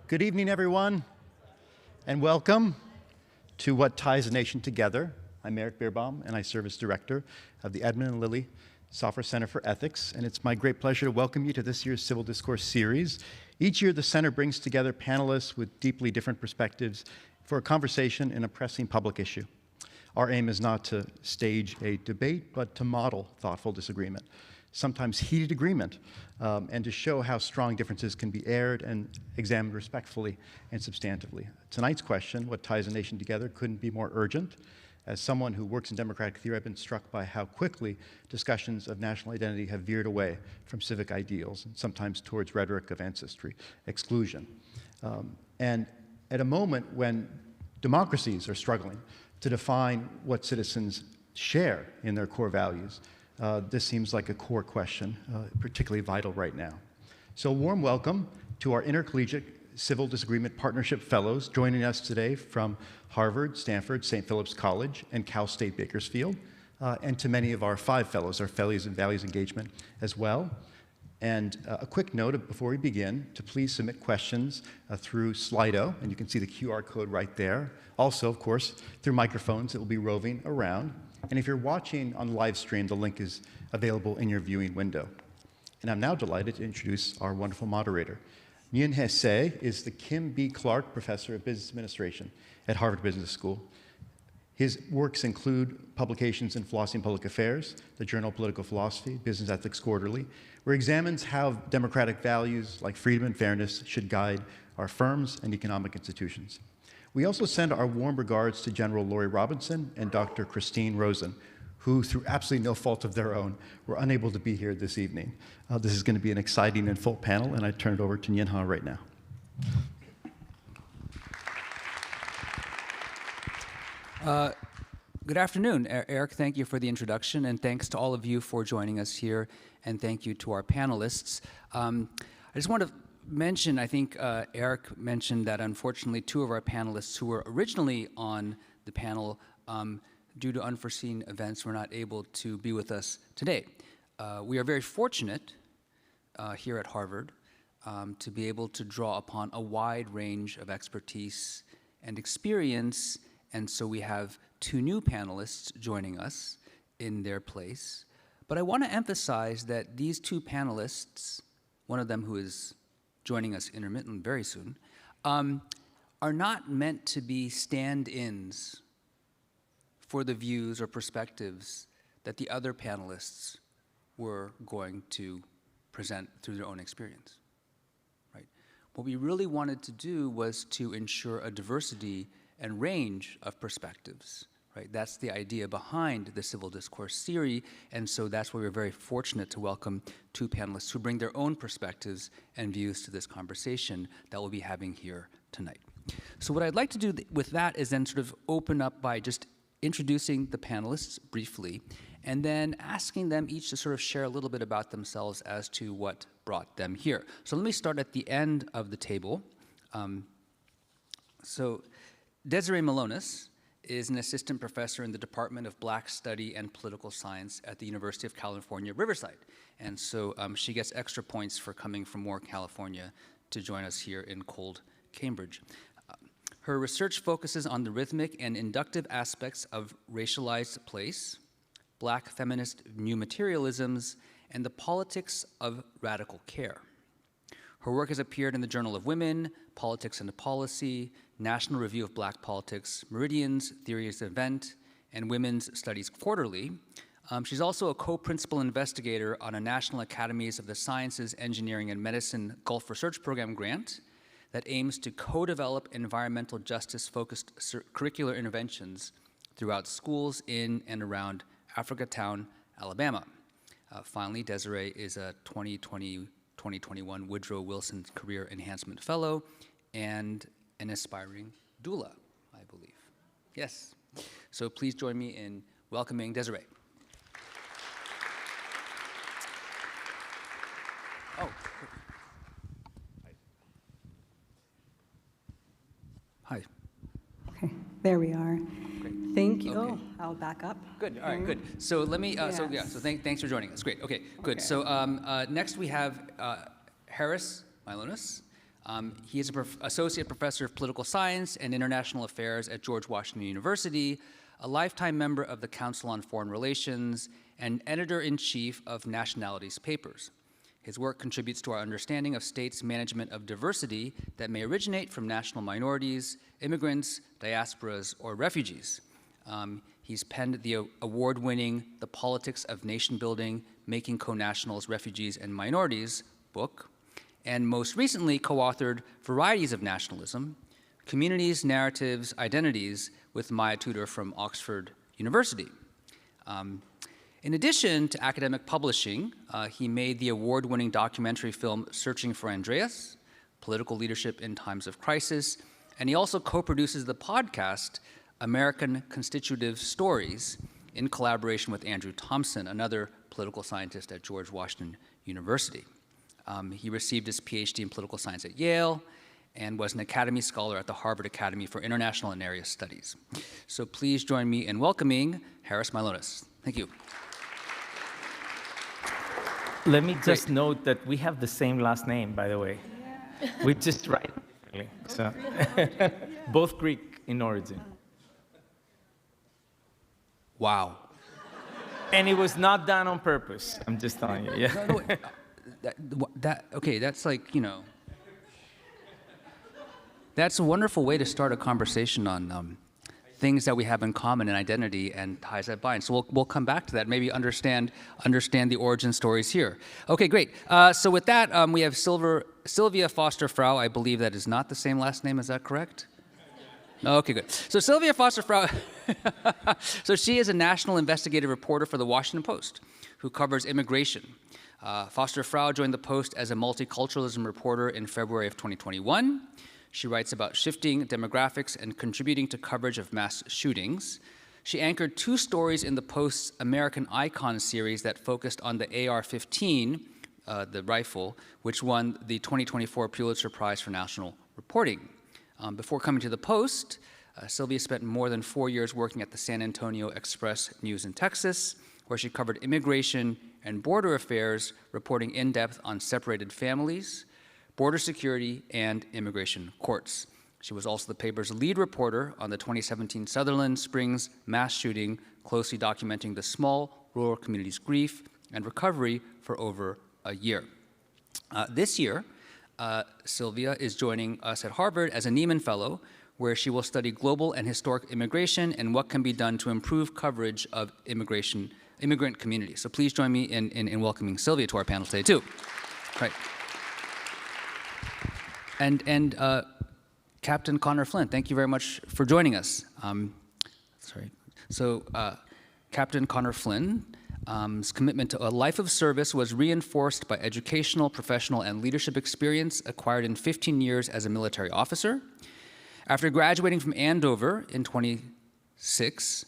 Good evening, everyone, and welcome to What Ties a Nation Together. I'm Eric Beerbaum, and I serve as director of the Edmond Lily Safra Center for Ethics, and it's my great pleasure to welcome you to this year's Civil Discourse Series. Each year, the center brings together panelists with deeply different perspectives for a conversation in a pressing public issue. Our aim is not to stage a debate, but to model thoughtful disagreement, sometimes heated agreement, and to show how strong differences can be aired and examined respectfully and substantively. Tonight's question, what ties a nation together, couldn't be more urgent. As someone who works in democratic theory, I've been struck by how quickly discussions of national identity have veered away from civic ideals and sometimes towards rhetoric of ancestry, exclusion. And at a moment when democracies are struggling to define what citizens share in their core values, this seems like a core question, particularly vital right now. So a warm welcome to our intercollegiate Civil Disagreement Partnership Fellows joining us today from Harvard, Stanford, St. Philip's College, and Cal State Bakersfield, and to many of our 5 fellows, our Fellows in Values Engagement as well. And a quick note before we begin to please submit questions through Slido, and you can see the QR code right there. Also, of course, through microphones that will be roving around. And if you're watching on live stream, the link is available in your viewing window. And I'm now delighted to introduce our wonderful moderator. Nien-hê Hsieh is the Kim B. Clark Professor of Business Administration at Harvard Business School. His works include publications in Philosophy and Public Affairs, the Journal of Political Philosophy, Business Ethics Quarterly, where he examines how democratic values like freedom and fairness should guide our firms and economic institutions. We also send our warm regards to General Laurie Robinson and Dr. Christine Rosen, who, through absolutely no fault of their own, were unable to be here this evening. This is going to be an exciting and full panel, and I turn it over to Nien-hê right now. Good afternoon, Eric. Thank you for the introduction, and thanks to all of you for joining us here, and thank you to our panelists. I just want to mention, I think Eric mentioned that unfortunately 2 of our panelists who were originally on the panel, due to unforeseen events, were not able to be with us today. We are very fortunate here at Harvard to be able to draw upon a wide range of expertise and experience, and so we have 2 new panelists joining us in their place. But I want to emphasize that these 2 panelists, one of them who is joining us intermittently very soon, are not meant to be stand-ins for the views or perspectives that the other panelists were going to present through their own experience, right? What we really wanted to do was to ensure a diversity and range of perspectives, right? That's the idea behind the Civil Discourse Series, and so that's why we're very fortunate to welcome 2 panelists who bring their own perspectives and views to this conversation that we'll be having here tonight. So what I'd like to do with that is then sort of open up by just introducing the panelists briefly, and then asking them each to sort of share a little bit about themselves as to what brought them here. So let me start at the end of the table. So Desireé Melonas is an assistant professor in the Department of Black Study and Political Science at the University of California, Riverside. And so she gets extra points for coming from Moore, California to join us here in cold Cambridge. Her research focuses on the rhythmic and inductive aspects of racialized place, Black feminist new materialisms, and the politics of radical care. Her work has appeared in the Journal of Women, Politics and Policy, National Review of Black Politics, Meridians, Theories of Event, and Women's Studies Quarterly. She's also a co-principal investigator on a National Academies of the Sciences, Engineering, and Medicine Gulf Research Program grant that aims to co-develop environmental justice-focused curricular interventions throughout schools in and around Africatown, Alabama. Finally, Desireé is a 2020-2021 Woodrow Wilson Career Enhancement Fellow and an aspiring doula, I believe. Yes. So please join me in welcoming Desireé. Oh. Hi. Okay, there we are. Great. Thank you. Okay. Oh, I'll back up. Good. All right. Good. So let me. Yes. Thanks for joining us. Great. Okay. Good. Okay. So next we have Harris Mylonas. He is an associate professor of political science and international affairs at George Washington University, a lifetime member of the Council on Foreign Relations, and editor-in-chief of Nationalities Papers. His work contributes to our understanding of states' management of diversity that may originate from national minorities, immigrants, diasporas, or refugees. He's penned the award-winning The Politics of Nation Building, Making Co-Nationals, Refugees, and Minorities book, and most recently co-authored Varieties of Nationalism, Communities, Narratives, Identities with Maya Tudor from Oxford University. In addition to academic publishing, he made the award-winning documentary film Searching for Andreas, Political Leadership in Times of Crisis, and he also co-produces the podcast American Constitutive Stories in collaboration with Andrew Thompson, another political scientist at George Washington University. He received his PhD in political science at Yale and was an Academy Scholar at the Harvard Academy for International and Area Studies. So please join me in welcoming Harris Mylonas. Thank you. Let me just note that we have the same last name, by the way. Yeah. We just write differently. So both Greek in origin. Wow. And it was not done on purpose. I'm just telling you. Yeah. No, okay, that's like, you know, that's a wonderful way to start a conversation on things that we have in common in identity and ties that bind. So we'll come back to that, maybe understand the origin stories here. Okay, great. So with that, we have Silvia Foster-Frau. I believe that is not the same last name, is that correct? Okay, good. So Silvia Foster-Frau, so she is a national investigative reporter for the Washington Post who covers immigration. Foster-Frau joined the Post as a multiculturalism reporter in February of 2021. She writes about shifting demographics and contributing to coverage of mass shootings. She anchored 2 stories in the Post's American Icon series that focused on the AR-15, the rifle, which won the 2024 Pulitzer Prize for National Reporting. Before coming to the Post, Silvia spent more than 4 years working at the San Antonio Express News in Texas, where she covered immigration and border affairs, reporting in depth on separated families, border security, and immigration courts. She was also the paper's lead reporter on the 2017 Sutherland Springs mass shooting, closely documenting the small rural community's grief and recovery for over a year. This year, Silvia is joining us at Harvard as a Nieman Fellow, where she will study global and historic immigration and what can be done to improve coverage of immigrant communities. So please join me in welcoming Silvia to our panel today, too. Right. And Captain Connor Flynn, thank you very much for joining us. Captain Connor Flynn's commitment to a life of service was reinforced by educational, professional, and leadership experience acquired in 15 years as a military officer. After graduating from Andover in 2006,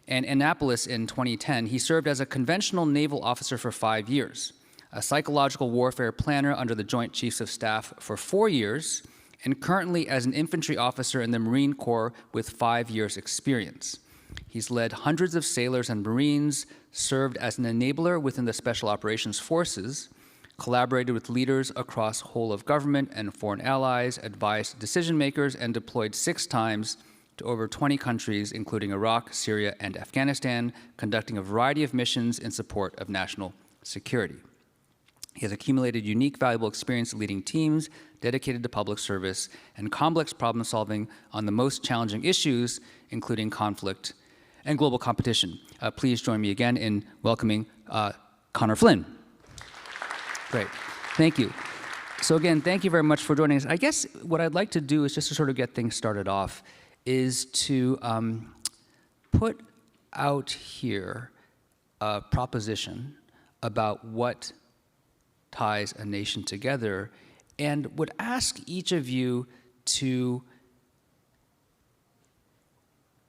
and Annapolis in 2010, he served as a conventional naval officer for 5 years, a psychological warfare planner under the Joint Chiefs of Staff for 4 years, and currently as an infantry officer in the Marine Corps with 5 years experience. He's led hundreds of sailors and Marines, served as an enabler within the Special Operations Forces, collaborated with leaders across whole of government and foreign allies, advised decision makers, and deployed 6 times to over 20 countries, including Iraq, Syria, and Afghanistan, conducting a variety of missions in support of national security. He has accumulated unique, valuable experience leading teams dedicated to public service and complex problem solving on the most challenging issues, including conflict and global competition. Please join me again in welcoming Connor Flynn. Great, thank you. So again, thank you very much for joining us. I guess what I'd like to do is just to sort of get things started off is to put out here a proposition about what ties a nation together, and would ask each of you to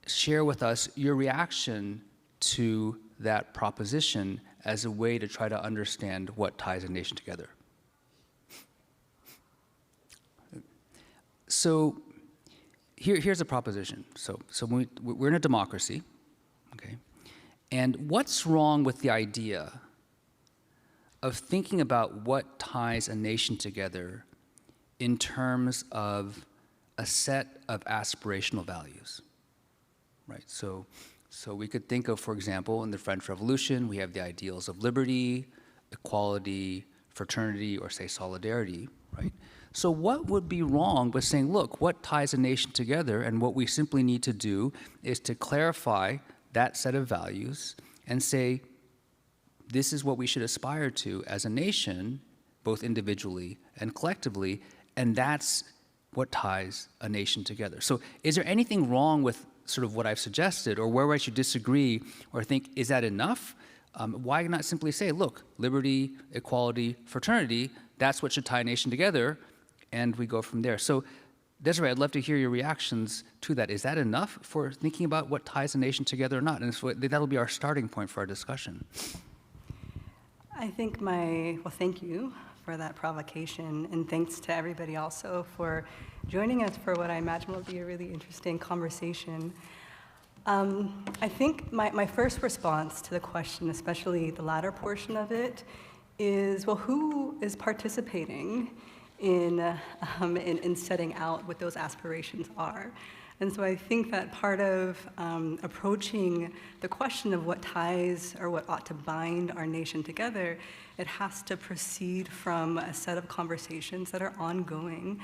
share with us your reaction to that proposition as a way to try to understand what ties a nation together. So here's a proposition. So we're in a democracy, okay? And what's wrong with the idea of thinking about what ties a nation together in terms of a set of aspirational values, right? So we could think of, for example, in the French Revolution, we have the ideals of liberty, equality, fraternity, or say solidarity, right? So what would be wrong with saying, look, what ties a nation together, and what we simply need to do is to clarify that set of values and say, this is what we should aspire to as a nation, both individually and collectively, and that's what ties a nation together. So is there anything wrong with sort of what I've suggested, or where I should disagree or think, is that enough? Why not simply say, look, liberty, equality, fraternity, that's what should tie a nation together, and we go from there. So Desireé, I'd love to hear your reactions to that. Is that enough for thinking about what ties a nation together or not? And so that'll be our starting point for our discussion. I think well, thank you for that provocation, and thanks to everybody also for joining us for what I imagine will be a really interesting conversation. I think my first response to the question, especially the latter portion of it, is, well, who is participating in setting out what those aspirations are? And so I think that part of approaching the question of what ties or what ought to bind our nation together, it has to proceed from a set of conversations that are ongoing,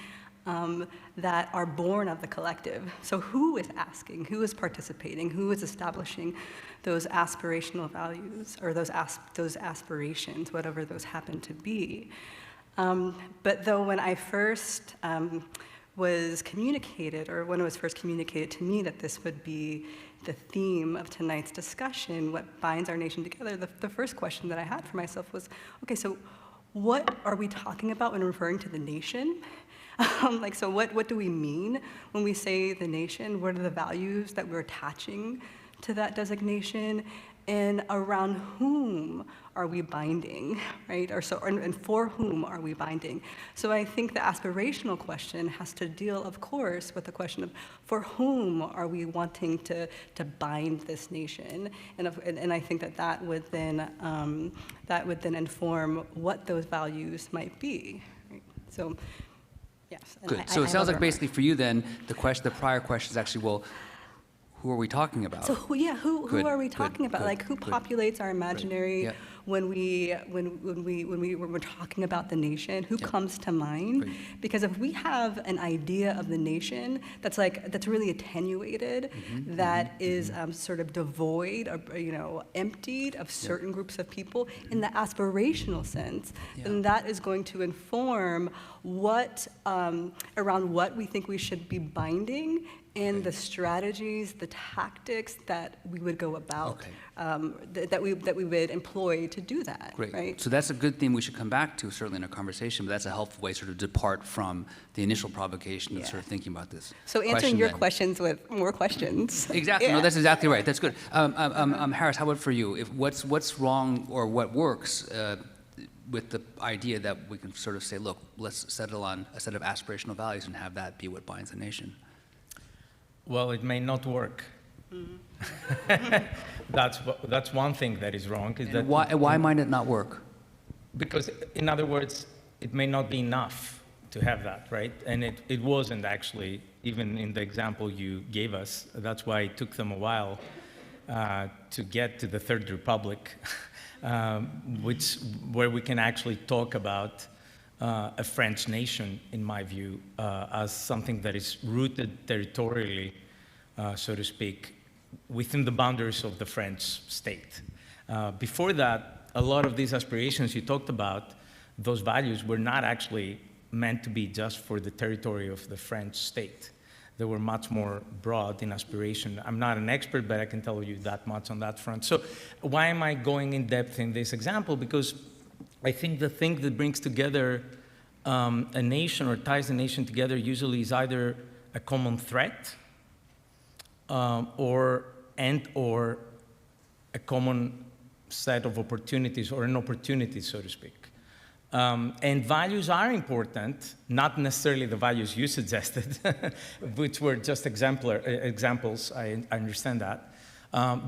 that are born of the collective. So who is asking, who is participating, who is establishing those aspirational values, or those aspirations, whatever those happen to be. But though when I first was communicated, or when it was first communicated to me that this would be the theme of tonight's discussion, what binds our nation together, the first question that I had for myself was, okay, so what are we talking about when referring to the nation? So what do we mean when we say the nation? What are the values that we're attaching to that designation? And around whom are we binding, right? And for whom are we binding? So I think the aspirational question has to deal, of course, with the question of for whom are we wanting to bind this nation? And I think that would then inform what those values might be, right? So, yes. Good. So it sounds like basically for you then, the prior question is actually, well, who are we talking about? So who are we talking about? Like who populates our imaginary Right. when we're talking about the nation? Who comes to mind? Right. Because if we have an idea of the nation that's really attenuated, that is sort of devoid or emptied of certain groups of people in the aspirational sense, then that is going to inform around what we think we should be binding, and the strategies, the tactics that we would go about, that we would employ to do that. Great. Right? So that's a good theme we should come back to, certainly in a conversation, but that's a helpful way sort of depart from the initial provocation of sort of thinking about this. So answering your questions with more questions. Exactly. Yeah. No, that's exactly right. That's good. Harris, how about for you? What's wrong or what works with the idea that we can sort of say, look, let's settle on a set of aspirational values and have that be what binds the nation? Well, it may not work. That's one thing that is wrong. Why might it not work? Because, in other words, it may not be enough to have that, right? And it wasn't actually, even in the example you gave us. That's why it took them a while to get to the Third Republic, where we can actually talk about a French nation, in my view, as something that is rooted territorially, so to speak, within the boundaries of the French state. Before that, a lot of these aspirations you talked about, those values were not actually meant to be just for the territory of the French state. They were much more broad in aspiration. I'm not an expert, but I can tell you that much on that front. So why am I going in depth in this example? Because I think the thing that brings together a nation or ties a nation together usually is either a common threat or a common set of opportunities, or an opportunity, so to speak. And values are important, not necessarily the values you suggested, which were just examples, I understand that.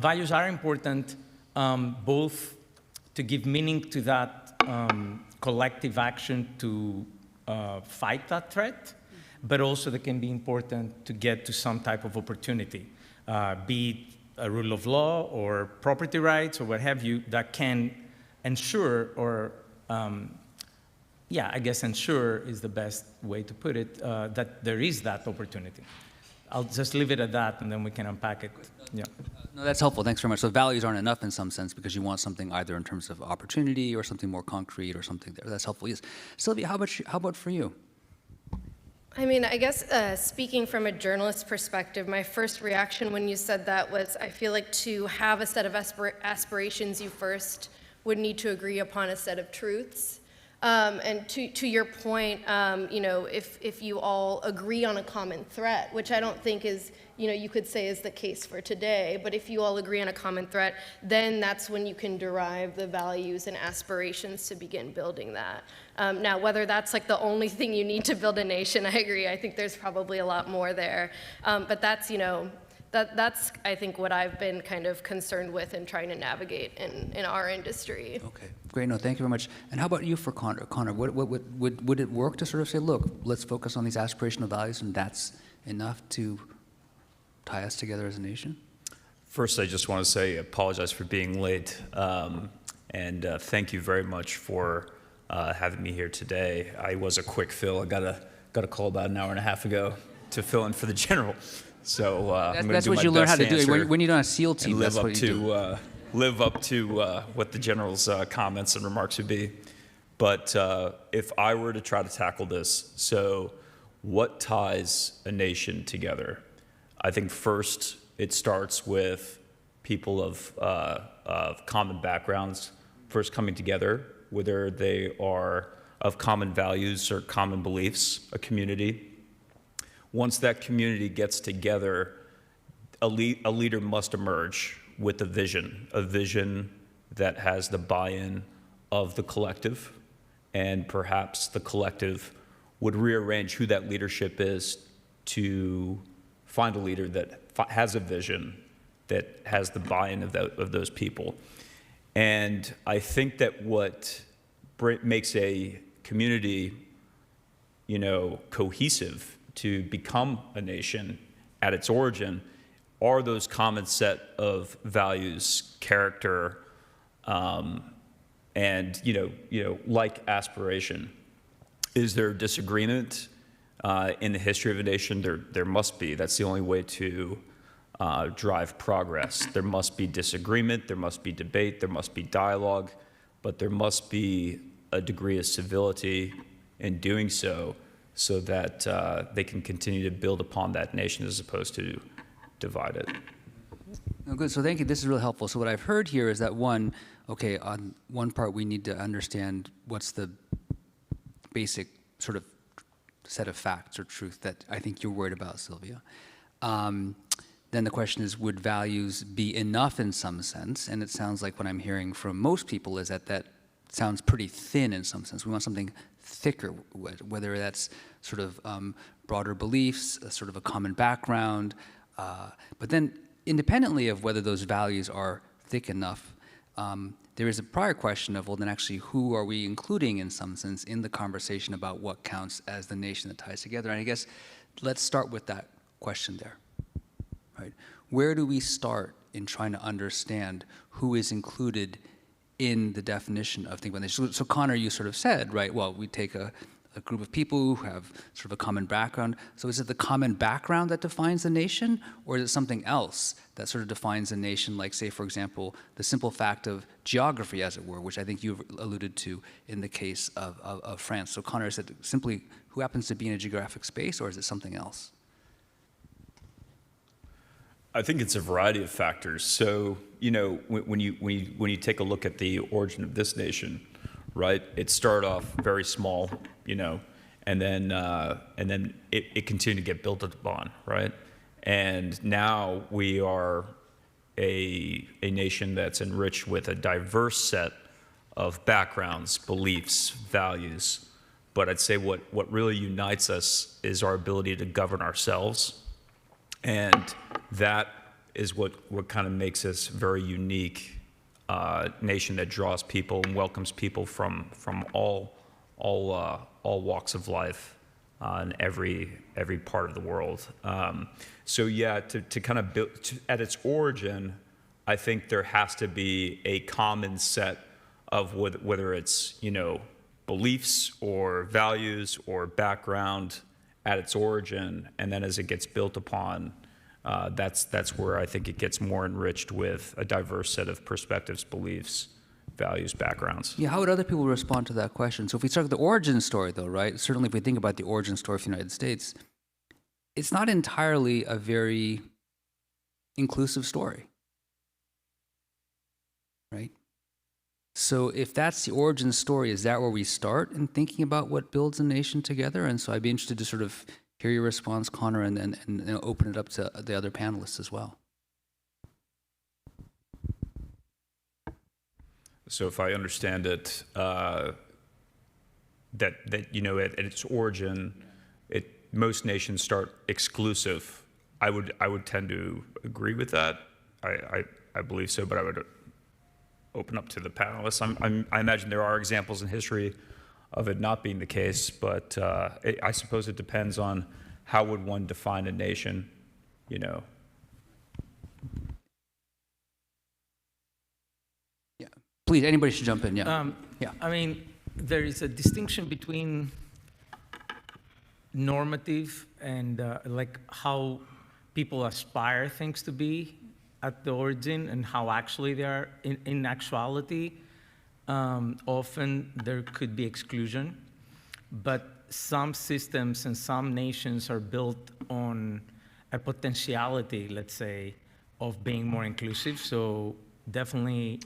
Values are important both to give meaning to that collective action to fight that threat, but also that can be important to get to some type of opportunity, be it a rule of law or property rights or what have you, that can ensure or I guess ensure is the best way to put it, that there is that opportunity. I'll just leave it at that, and then we can unpack it. Yeah. No, that's helpful. Thanks very much. So values aren't enough in some sense because you want something either in terms of opportunity or something more concrete or something there. That's helpful. Yes. Sylvia, how about for you? I mean, I guess speaking from a journalist perspective, my first reaction when you said that was, I feel like to have a set of aspirations, you first would need to agree upon a set of truths. And to your point, if you all agree on a common threat, which I don't think is, you could say is the case for today, but if you all agree on a common threat, then that's when you can derive the values and aspirations to begin building that. Now, whether that's like the only thing you need to build a nation, I agree. I think there's probably a lot more there. But that's, that's, I think, what I've been kind of concerned with and trying to navigate in our industry. Okay, great. No, thank you very much. And how about you for Connor? Connor, would it work to sort of say, look, let's focus on these aspirational values, and that's enough to tie us together as a nation? First, I just want to say, apologize for being late, and thank you very much for having me here today. I was a quick fill. I got a call about an hour and a half ago to fill in for the general. So that's what you learn how to do. When you're on a SEAL team, live that's up what you to live up to what the general's comments and remarks would be. But if I were to try to tackle this, so what ties a nation together? I think first it starts with people of common backgrounds first coming together, whether they are of common values or common beliefs, a community. Once that community gets together, a leader must emerge with a vision that has the buy-in of the collective, and perhaps the collective would rearrange who that leadership is to find a leader that has a vision that has the buy-in of those people. And I think that what makes a community, cohesive to become a nation at its origin are those common set of values, character, and like aspiration. Is there disagreement in the history of a nation? There must be. That's the only way to drive progress. There must be disagreement, there must be debate, there must be dialogue, but there must be a degree of civility in doing so that they can continue to build upon that nation as opposed to divide it. Oh, good. So thank you. This is really helpful. So what I've heard here is that on one part we need to understand what's the basic sort of set of facts or truth that I think you're worried about, Silvia. Then the question is, would values be enough in some sense? And it sounds like what I'm hearing from most people is that sounds pretty thin in some sense. We want something thicker, whether that's sort of broader beliefs, sort of a common background. But then independently of whether those values are thick enough, there is a prior question of, well, then actually who are we including in some sense in the conversation about what counts as the nation that ties together? And I guess let's start with that question there. Right? Where do we start in trying to understand who is included in the definition of thinking about nation? So Connor, you sort of said, right, well, we take a group of people who have sort of a common background. So is it the common background that defines the nation, or is it something else that sort of defines a nation, like, say, for example, the simple fact of geography, as it were, which I think you've alluded to in the case of France. So Connor, is it simply who happens to be in a geographic space, or is it something else? I think it's a variety of factors. So, when you take a look at the origin of this nation, right, it started off very small, and then it continued to get built upon, right? And now we are a nation that's enriched with a diverse set of backgrounds, beliefs, values. But I'd say what really unites us is our ability to govern ourselves. And that is what kind of makes us very unique nation that draws people and welcomes people from all walks of life in every part of the world. So yeah, to kind of build at its origin, I think there has to be a common set of whether it's beliefs or values or background at its origin, and then as it gets built upon, that's where I think it gets more enriched with a diverse set of perspectives, beliefs, values, backgrounds. Yeah, how would other people respond to that question? So if we start with the origin story, though, right? Certainly if we think about the origin story of the United States, it's not entirely a very inclusive story, right? So if that's the origin story, is that where we start in thinking about what builds a nation together? And so I'd be interested to sort of hear your response, Connor, and open it up to the other panelists as well. So if I understand it, that at its origin, most nations start exclusive. I would tend to agree with that. I believe so, but I would open up to the panelists. I imagine there are examples in history of it not being the case, but I suppose it depends on how would one define a nation, Yeah. Please, anybody should jump in, yeah. Yeah. I mean, there is a distinction between normative and like how people aspire things to be at the origin and how actually they are in actuality. Often there could be exclusion, but some systems and some nations are built on a potentiality, let's say, of being more inclusive. So definitely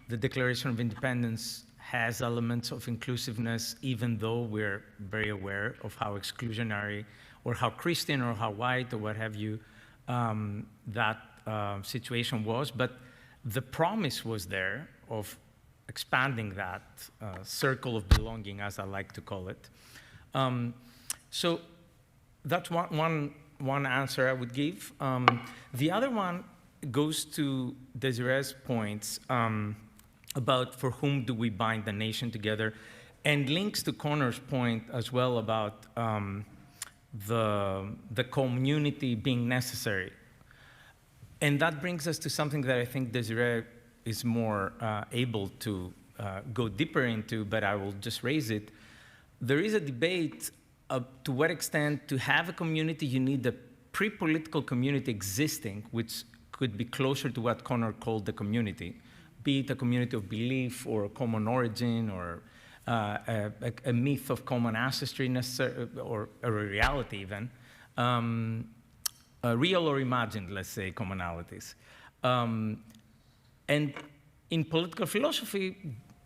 the Declaration of Independence has elements of inclusiveness, even though we're very aware of how exclusionary or how Christian or how white or what have you that situation was. But the promise was there of expanding that circle of belonging, as I like to call it. So that's one answer I would give. The other one goes to Desiree's points about for whom do we bind the nation together, and links to Connor's point as well about the community being necessary. And that brings us to something that I think Desireé is more able to go deeper into, but I will just raise it. There is a debate to what extent to have a community you need a pre-political community existing, which could be closer to what Connor called the community, be it a community of belief or a common origin or a myth of common ancestry or a reality even, real or imagined, let's say, commonalities. And in political philosophy,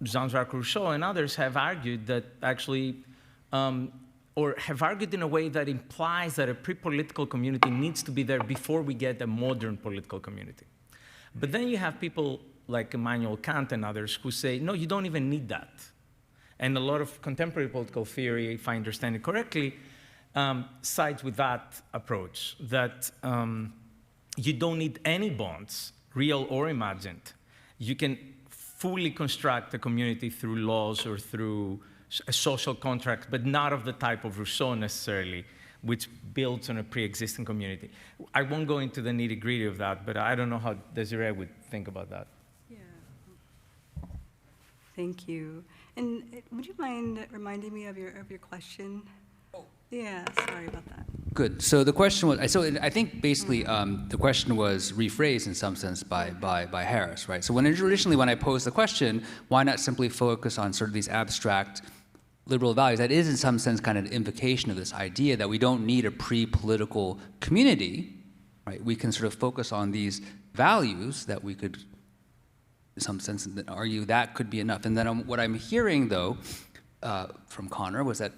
Jean-Jacques Rousseau and others have argued that actually, or have argued in a way that implies that a pre-political community needs to be there before we get a modern political community. But then you have people like Immanuel Kant and others who say, no, you don't even need that. And a lot of contemporary political theory, if I understand it correctly, sides with that approach, that you don't need any bonds, real or imagined. You can fully construct a community through laws or through a social contract, but not of the type of Rousseau necessarily, which builds on a pre-existing community. I won't go into the nitty-gritty of that, but I don't know how Desireé would think about that. Yeah. Thank you. And would you mind reminding me of your question? Oh. Yeah, sorry about that. Good. So the question was, so I think basically the question was rephrased in some sense by Harris, right? So originally when I posed the question, why not simply focus on sort of these abstract liberal values? That is in some sense kind of an invocation of this idea that we don't need a pre-political community, right? We can sort of focus on these values that we could, in some sense, argue that could be enough. And then what I'm hearing, though, from Connor was that,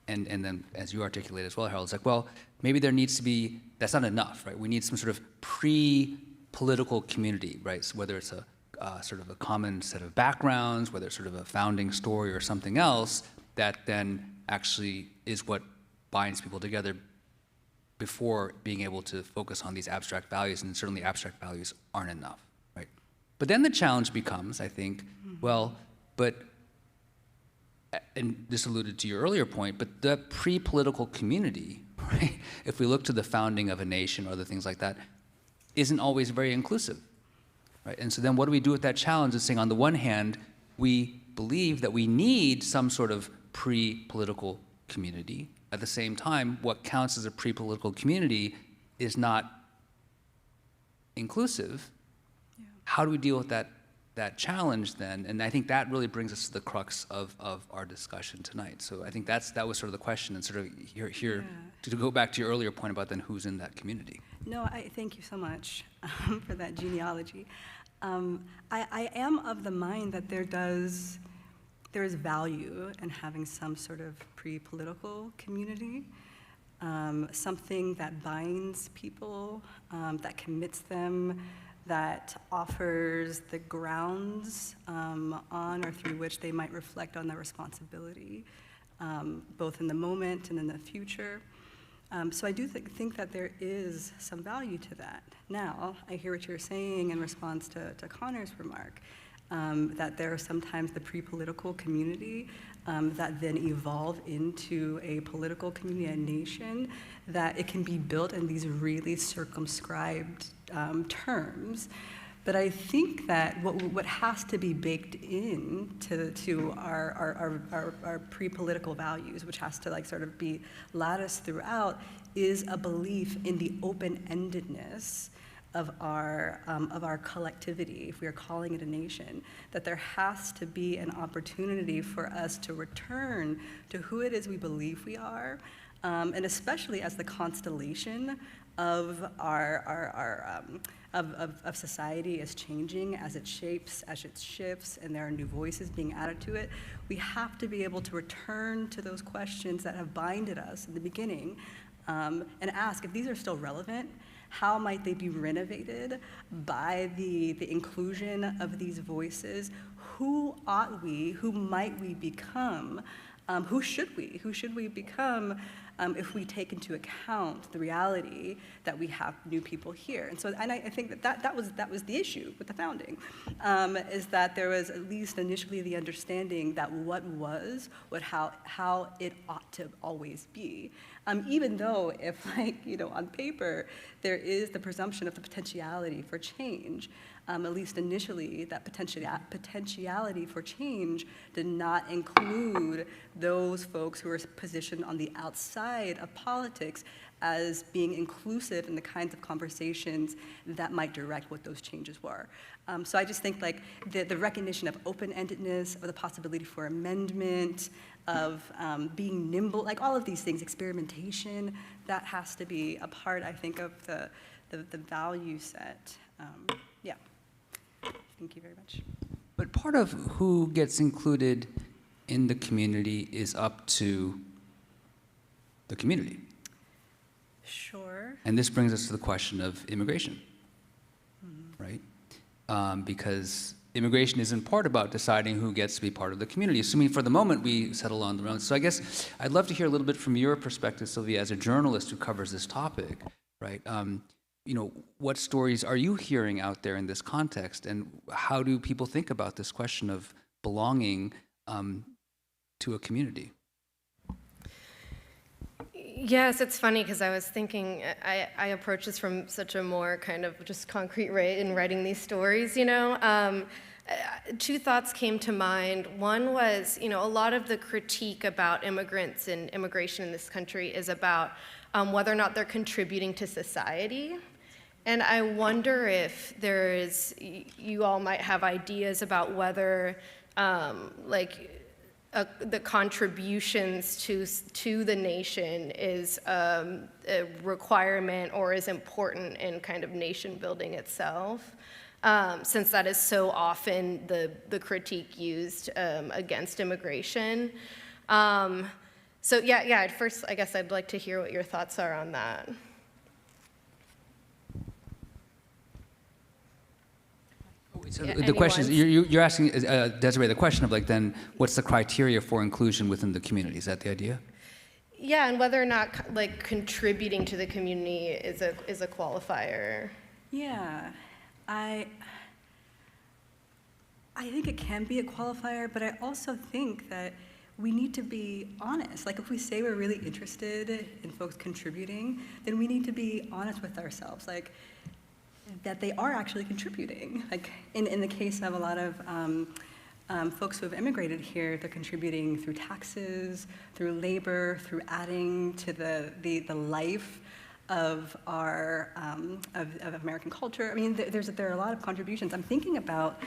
and then as you articulate as well, Harold, it's like, well, maybe there needs to be, that's not enough, right? We need some sort of pre-political community, right? So whether it's a sort of a common set of backgrounds, whether it's sort of a founding story or something else, that then actually is what binds people together before being able to focus on these abstract values, and certainly abstract values aren't enough, right? But then the challenge becomes, I think, well, but, and this alluded to your earlier point, but the pre-political community, right, if we look to the founding of a nation or other things like that, isn't always very inclusive, right? And so then what do we do with that challenge of saying, on the one hand, we believe that we need some sort of pre-political community. At the same time, what counts as a pre-political community is not inclusive. Yeah. How do we deal with that challenge then? And I think that really brings us to the crux of our discussion tonight. So I think that was sort of the question, and sort of here yeah. to go back to your earlier point about then who's in that community. No, I thank you so much for that genealogy. I am of the mind that there is value in having some sort of pre-political community, something that binds people, that commits them, that offers the grounds on or through which they might reflect on their responsibility, both in the moment and in the future. So I do think that there is some value to that. Now, I hear what you're saying in response to Connor's remark, that there are sometimes the pre-political community that then evolve into a political community, a nation, that it can be built in these really circumscribed terms. But I think that what has to be baked in to our pre-political values, which has to sort of be latticed throughout, is a belief in the open-endedness of our collectivity, if we are calling it a nation, that there has to be an opportunity for us to return to who it is we believe we are, and especially as the constellation of of society is changing, as it shapes, as it shifts, and there are new voices being added to it. We have to be able to return to those questions that have binded us in the beginning, and ask if these are still relevant. How might they be renovated by the inclusion of these voices? Who ought we, who might we become? Who should we become if we take into account the reality that we have new people here? And so, and I think that was the issue with the founding, is that there was at least initially the understanding that what how it ought to always be. Even though if, on paper, there is the presumption of the potentiality for change, at least initially, that potentiality for change did not include those folks who are positioned on the outside of politics as being inclusive in the kinds of conversations that might direct what those changes were. So I just think the recognition of open-endedness, of the possibility for amendment, of being nimble, all of these things, experimentation, that has to be a part, I think, of the value set. Yeah. Thank you very much. But part of who gets included in the community is up to the community. Sure. And this brings us to the question of immigration, right? Because immigration is in part about deciding who gets to be part of the community, assuming for the moment we settle on their own. So I guess I'd love to hear a little bit from your perspective, Silvia, as a journalist who covers this topic, right? What stories are you hearing out there in this context, and how do people think about this question of belonging to a community? Yes, it's funny because I was thinking, I approach this from such a more kind of just concrete way in writing these stories, Two thoughts came to mind. One was, a lot of the critique about immigrants and immigration in this country is about whether or not they're contributing to society. And I wonder if you all might have ideas about whether, the contributions to the nation is a requirement or is important in kind of nation building itself, since that is so often the critique used against immigration. So yeah, at first, I guess I'd like to hear what your thoughts are on that. So the question is, you're asking, Desireé, the question of then what's the criteria for inclusion within the community? Is that the idea? Yeah, and whether or not contributing to the community is a qualifier. Yeah, I I think it can be a qualifier, but I also think that we need to be honest. Like if we say we're really interested in folks contributing, then we need to be honest with ourselves, like that they are actually contributing. Like in the case of a lot of folks who have immigrated here, they're contributing through taxes, through labor, through adding to the life of our of American culture. I mean, there are a lot of contributions. I'm thinking about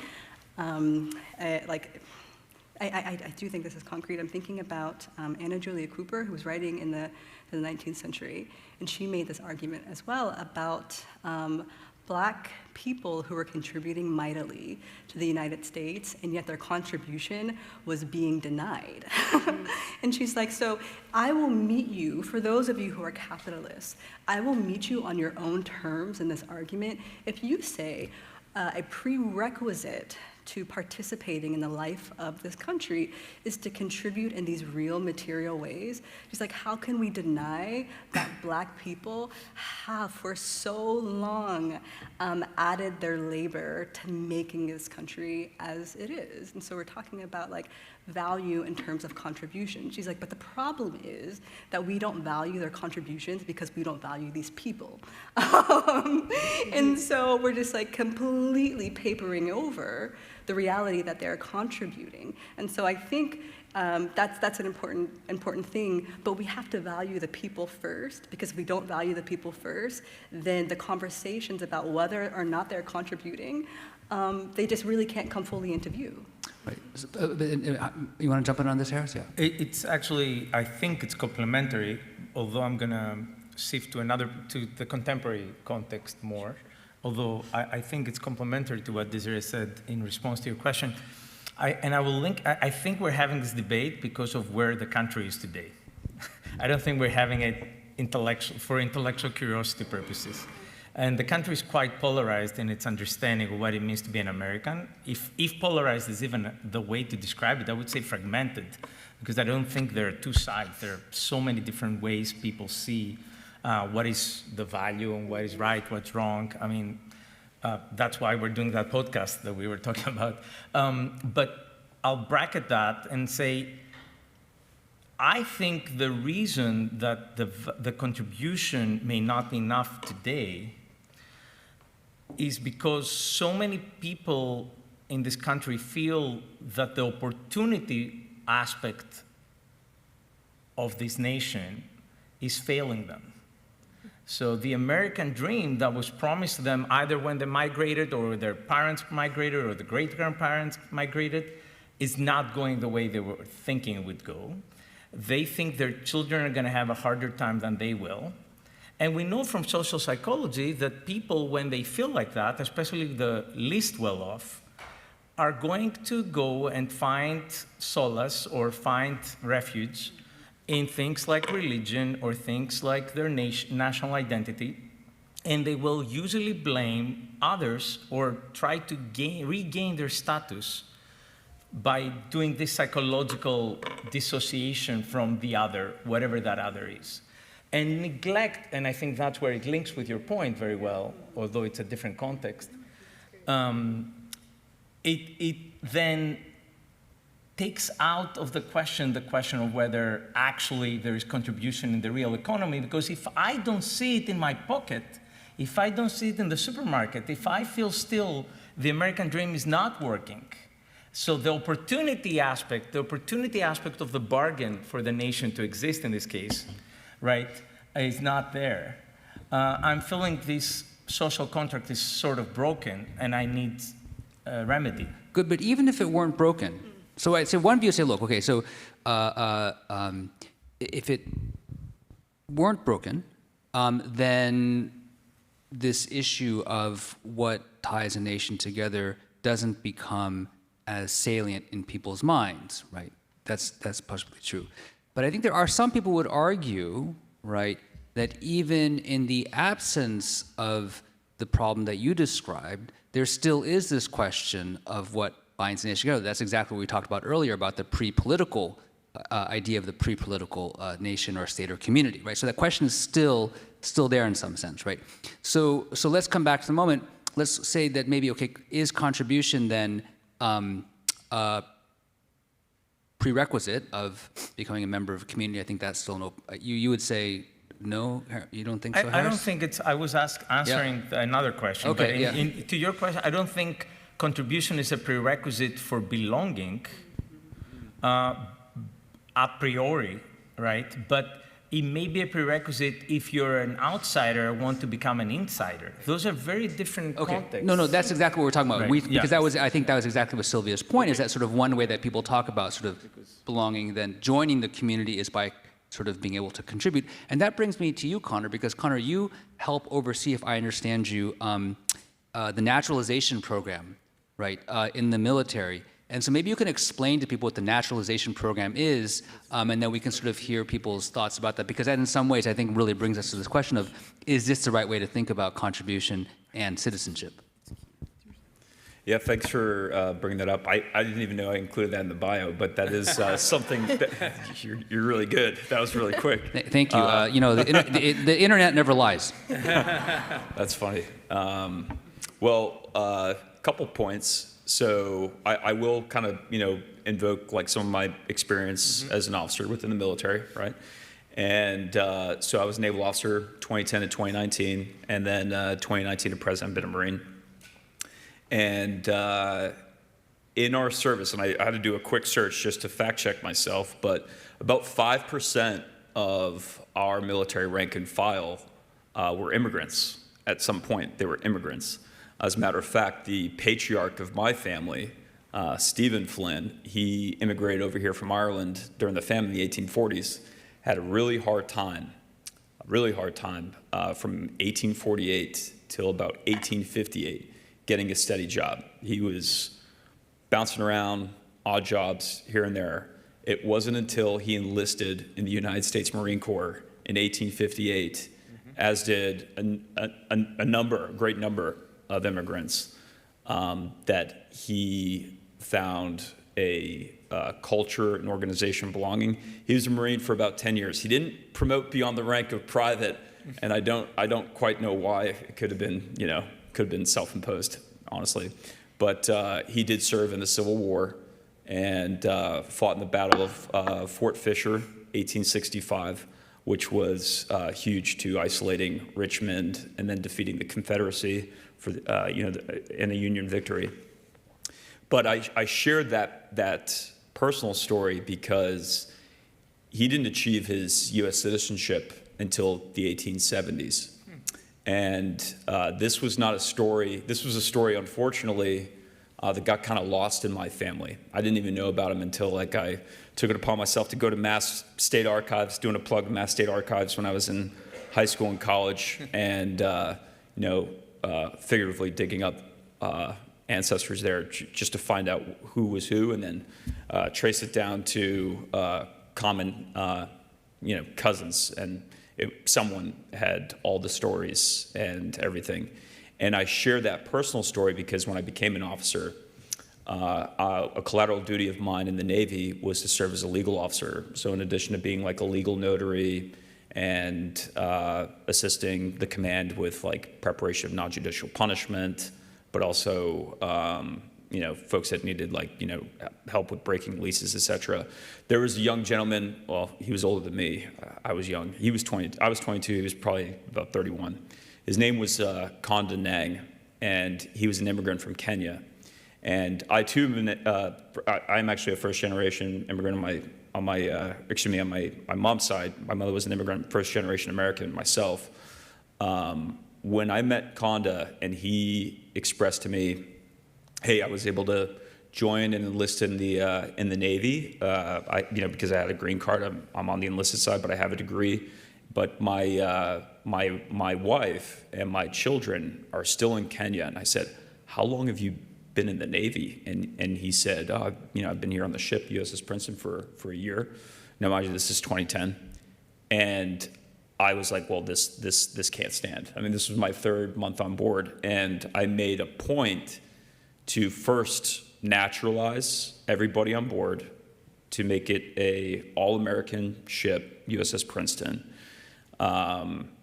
I do think this is concrete. I'm thinking about Anna Julia Cooper, who was writing in the 19th century, and she made this argument as well about Black people who were contributing mightily to the United States, and yet their contribution was being denied. And she's like, so I will meet you, for those of you who are capitalists, I will meet you on your own terms in this argument if you say a prerequisite to participating in the life of this country is to contribute in these real material ways. Just like, how can we deny that Black people have for so long added their labor to making this country as it is? And so we're talking about like value in terms of contribution. She's like, but the problem is that we don't value their contributions because we don't value these people. And so we're just like completely papering over the reality that they're contributing. And so I think that's an important thing, but we have to value the people first, because if we don't value the people first, then the conversations about whether or not they're contributing, they just really can't come fully into view. Right. You want to jump in on this, Harris? Yeah. It's actually, I think it's complementary, although I'm going to shift to the contemporary context more. Although I think it's complementary to what Desireé said in response to your question. I will link, I think we're having this debate because of where the country is today. I don't think we're having it for intellectual curiosity purposes. And the country is quite polarized in its understanding of what it means to be an American. If polarized is even the way to describe it, I would say fragmented, because I don't think there are two sides. There are so many different ways people see what is the value and what is right, what's wrong. I mean, that's why we're doing that podcast that we were talking about. But I'll bracket that and say, I think the reason that the contribution may not be enough today is because so many people in this country feel that the opportunity aspect of this nation is failing them. So the American dream that was promised to them either when they migrated or their parents migrated or the great-grandparents migrated is not going the way they were thinking it would go. They think their children are going to have a harder time than they will. And we know from social psychology that people, when they feel like that, especially the least well-off, are going to go and find solace or find refuge in things like religion or things like their national identity, and they will usually blame others or try to regain their status by doing this psychological dissociation from the other, whatever that other is. And neglect, and I think that's where it links with your point very well, although it's a different context, it then takes out of the question of whether actually there is contribution in the real economy, because if I don't see it in my pocket, if I don't see it in the supermarket, if I feel still the American dream is not working, so the opportunity aspect of the bargain for the nation to exist in this case, right, is not there. I'm feeling this social contract is sort of broken, and I need a remedy. Good, but even if it weren't broken, so one view say, look, okay, so if it weren't broken, then this issue of what ties a nation together doesn't become as salient in people's minds, right? That's possibly true. But I think there are some people who would argue, right, that even in the absence of the problem that you described, there still is this question of what binds the nation together. That's exactly what we talked about earlier about the pre-political idea of the pre-political nation or state or community, right? So that question is still there in some sense, right? So let's come back to the moment. Let's say that maybe, okay, is contribution then prerequisite of becoming a member of a community. I think that's still no. You would say no. You don't think so, I Harris? don't think it's. I was answering another question. Okay, But to your question, I don't think contribution is a prerequisite for belonging a priori, right? But it may be a prerequisite if you're an outsider and want to become an insider. Those are very different contexts. No, that's exactly what we're talking about. Right. Because I think that was exactly what Silvia's point is, that sort of one way that people talk about sort of belonging, then joining the community is by sort of being able to contribute. And that brings me to you, Connor, because Connor, you help oversee, if I understand you, the naturalization program, right, in the military. And so maybe you can explain to people what the naturalization program is, and then we can sort of hear people's thoughts about that, because that in some ways I think really brings us to this question of, is this the right way to think about contribution and citizenship? Yeah, thanks for bringing that up. I didn't even know I included that in the bio, but that is something that you're really good. That was really quick. Thank you. You know, the internet never lies. That's funny. Well, a couple points. So I will kind of, invoke like some of my experience as an officer within the military, right? And so I was a naval officer 2010 to 2019, and then 2019 to present, I've been a Marine. And in our service, and I had to do a quick search just to fact check myself, but about 5% of our military rank and file were immigrants. At some point, they were immigrants. As a matter of fact, the patriarch of my family, Stephen Flynn, he immigrated over here from Ireland during the famine in the 1840s, had a really hard time from 1848 till about 1858, getting a steady job. He was bouncing around, odd jobs here and there. It wasn't until he enlisted in the United States Marine Corps in 1858, as did a great number of immigrants, that he found a culture and organization belonging. He was a Marine for about 10 years. He didn't promote beyond the rank of private, and I don't quite know why. It could have been self-imposed, honestly. But he did serve in the Civil War and fought in the Battle of Fort Fisher, 1865, which was huge to isolating Richmond and then defeating the Confederacy for in a Union victory. But I shared that personal story because he didn't achieve his U.S. citizenship until the 1870s. And this was not a story, this was a story, unfortunately, that got kind of lost in my family. I didn't even know about him until I took it upon myself to go to Mass State Archives, doing a plug to Mass State Archives when I was in high school and college, and figuratively digging up ancestors there just to find out who was who, and then trace it down to common cousins, and someone had all the stories and everything. And I share that personal story because when I became an officer, a collateral duty of mine in the Navy was to serve as a legal officer. So in addition to being like a legal notary and assisting the command with like preparation of non-judicial punishment, but also folks that needed help with breaking leases, etc. There was a young gentleman. Well, he was older than me. I was young. He was 20. I was 22. He was probably about 31. His name was Konda Nang, and he was an immigrant from Kenya. And I too, I'm actually a first-generation immigrant on my mom's side. My mother was an immigrant, first-generation American myself. When I met Konda and he expressed to me, hey, I was able to join and enlist in the Navy, because I had a green card. I'm on the enlisted side, but I have a degree. But my wife and my children are still in Kenya. And I said, how long have you been in the Navy? And he said, I've been here on the ship, USS Princeton, for a year. Now, mind you, this is 2010. And I was like, well, this can't stand. I mean, this was my third month on board. And I made a point to first naturalize everybody on board, to make it a all-American ship, USS Princeton.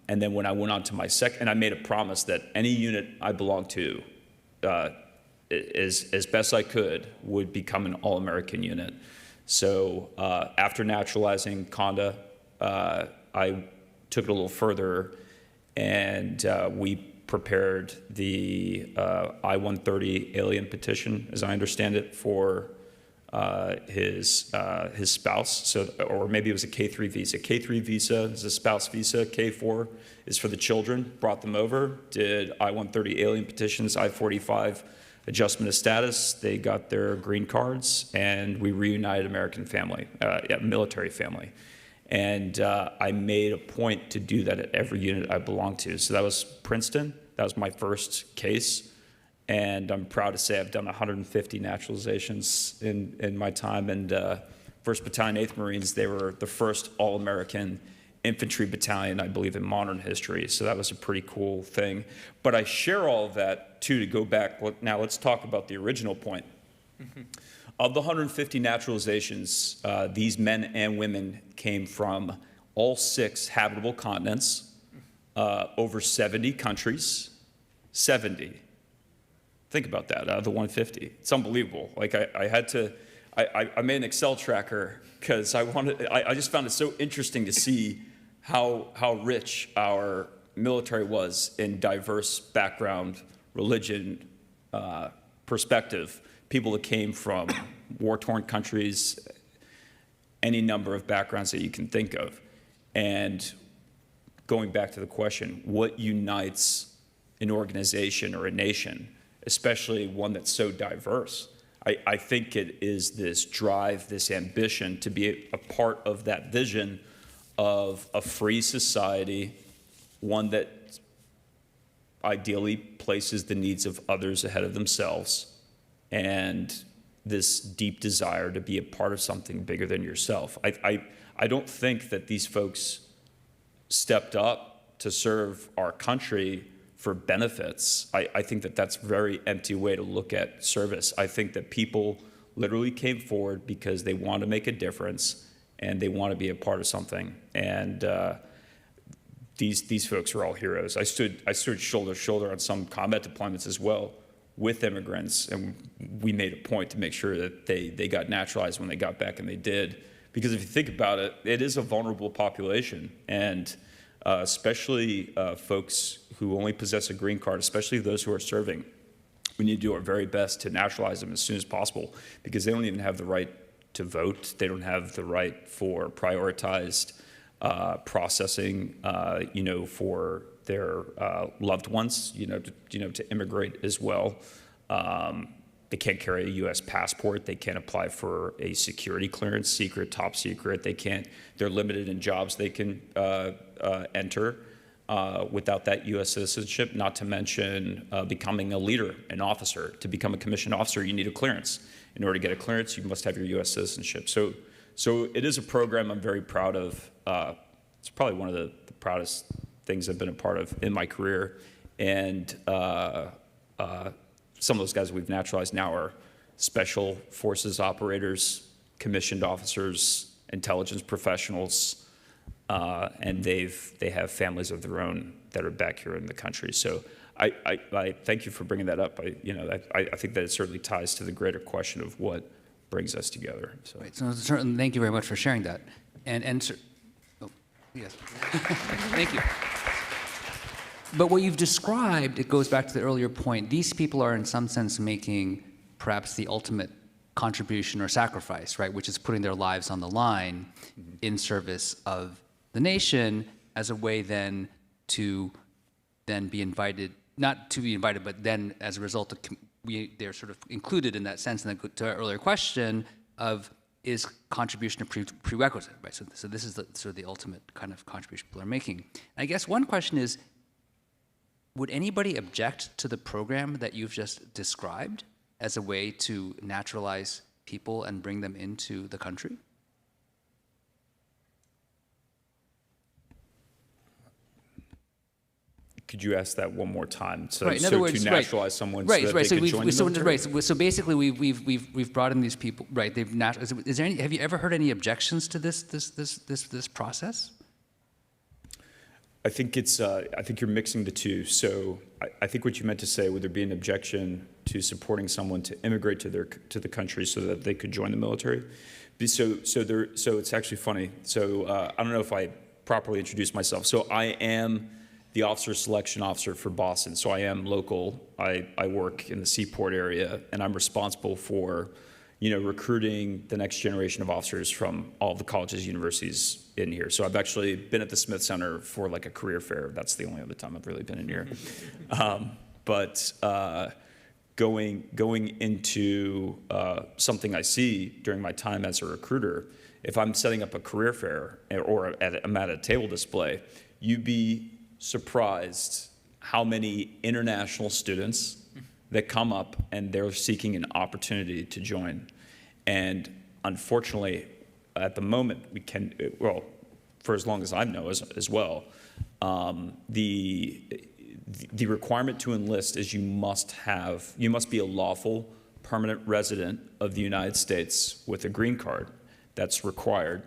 And then when I went on to my second, and I made a promise that any unit I belonged to, as best I could, would become an all-American unit. So after naturalizing Conda, I took it a little further, and we prepared the I-130 alien petition, as I understand it, for his spouse. So, or maybe it was a K3 visa. K3 visa is a spouse visa. K4 is for the children. Brought them over. Did I-130 alien petitions. I-45 adjustment of status. They got their green cards, and we reunited American family, military family. And I made a point to do that at every unit I belonged to. So that was Princeton. That was my first case. And I'm proud to say I've done 150 naturalizations in my time. And 1st Battalion, 8th Marines, they were the first all-American infantry battalion, I believe, in modern history. So that was a pretty cool thing. But I share all of that, too, to go back. Now let's talk about the original point. Mm-hmm. Of the 150 naturalizations, these men and women came from all 6 habitable continents, over 70 countries. 70. Think about that, out of the 150. It's unbelievable. Like I had to, I made an Excel tracker because I just found it so interesting to see how rich our military was in diverse background, religion, perspective. People that came from war-torn countries, any number of backgrounds that you can think of. And going back to the question, what unites an organization or a nation, especially one that's so diverse? I think it is this drive, this ambition to be a part of that vision of a free society, one that ideally places the needs of others ahead of themselves, and this deep desire to be a part of something bigger than yourself. I don't think that these folks stepped up to serve our country for benefits. I think that that's a very empty way to look at service. I think that people literally came forward because they want to make a difference and they want to be a part of something. And these folks are all heroes. I stood shoulder to shoulder on some combat deployments as well with immigrants, and we made a point to make sure that they got naturalized when they got back, and they did. Because if you think about it, it is a vulnerable population, and especially folks who only possess a green card, especially those who are serving, we need to do our very best to naturalize them as soon as possible, because they don't even have the right to vote. They don't have the right for prioritized processing, for their loved ones, to immigrate as well. They can't carry a U.S. passport. They can't apply for a security clearance, secret, top secret. They're limited in jobs they can enter without that U.S. citizenship, not to mention becoming a leader, an officer. To become a commissioned officer, you need a clearance. In order to get a clearance, you must have your U.S. citizenship. So it is a program I'm very proud of. It's probably one of the proudest things I've been a part of in my career. And some of those guys we've naturalized now are special forces operators, commissioned officers, intelligence professionals, and they have families of their own that are back here in the country. So I thank you for bringing that up. I think that it certainly ties to the greater question of what brings us together. So. Right, so certainly, thank you very much for sharing that. Yes, thank you. But what you've described, it goes back to the earlier point. These people are in some sense making perhaps the ultimate contribution or sacrifice, right? Which is putting their lives on the line in service of the nation as a way then to then be invited, not to be invited, but then as a result of, they're sort of included in that sense. And then to our earlier question of, is contribution a prerequisite, right? So this is sort of the ultimate kind of contribution people are making. And I guess one question is, would anybody object to the program that you've just described as a way to naturalize people and bring them into the country? Could you ask that one more time? So, right. In other words, to naturalize someone, right, so that right. they could join the military? So basically, we've brought in these people. Right. They've is there any? Have you ever heard any objections to this process? I think I think you're mixing the two. So I think what you meant to say, would there be an objection to supporting someone to immigrate to the country so that they could join the military? So it's actually funny. So I don't know if I properly introduced myself. So I am the officer selection officer for Boston. So I am local. I work in the Seaport area, and I'm responsible for, recruiting the next generation of officers from all of the colleges, universities in here. So I've actually been at the Smith Center for like a career fair. That's the only other time I've really been in here. But going into something I see during my time as a recruiter, if I'm setting up a career fair or I'm at a table display, you'd be surprised how many international students that come up and they're seeking an opportunity to join. And unfortunately, at the moment, we can, well, for as long as I know as well, the requirement to enlist is you must be a lawful permanent resident of the United States with a green card. That's required.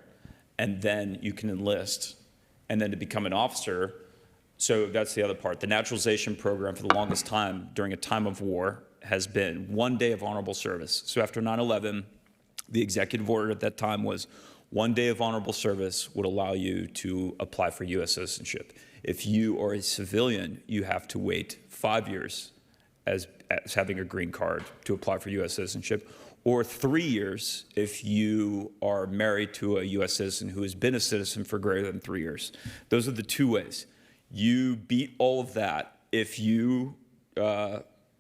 And then you can enlist. And then to become an officer, so that's the other part. The naturalization program for the longest time during a time of war has been 1 day of honorable service. So after 9/11, the executive order at that time was 1 day of honorable service would allow you to apply for U.S. citizenship. If you are a civilian, you have to wait 5 years as having a green card to apply for U.S. citizenship, or 3 years if you are married to a U.S. citizen who has been a citizen for greater than 3 years. Those are the two ways. You beat all of that if you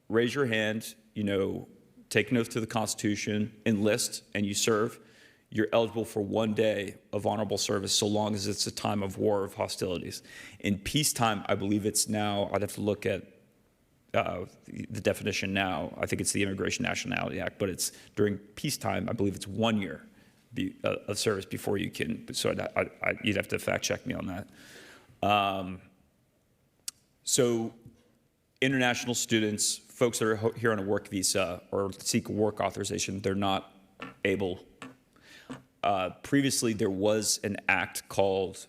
raise your hand, take an oath to the Constitution, enlist, and you serve. You're eligible for 1 day of honorable service so long as it's a time of war, of hostilities. In peacetime, I believe it's now, I'd have to look at the definition now. I think it's the Immigration Nationality Act, but it's during peacetime, I believe it's 1 year of service before you can, so you'd have to fact check me on that. So international students, folks that are here on a work visa or seek work authorization, they're not able. Previously, there was an act called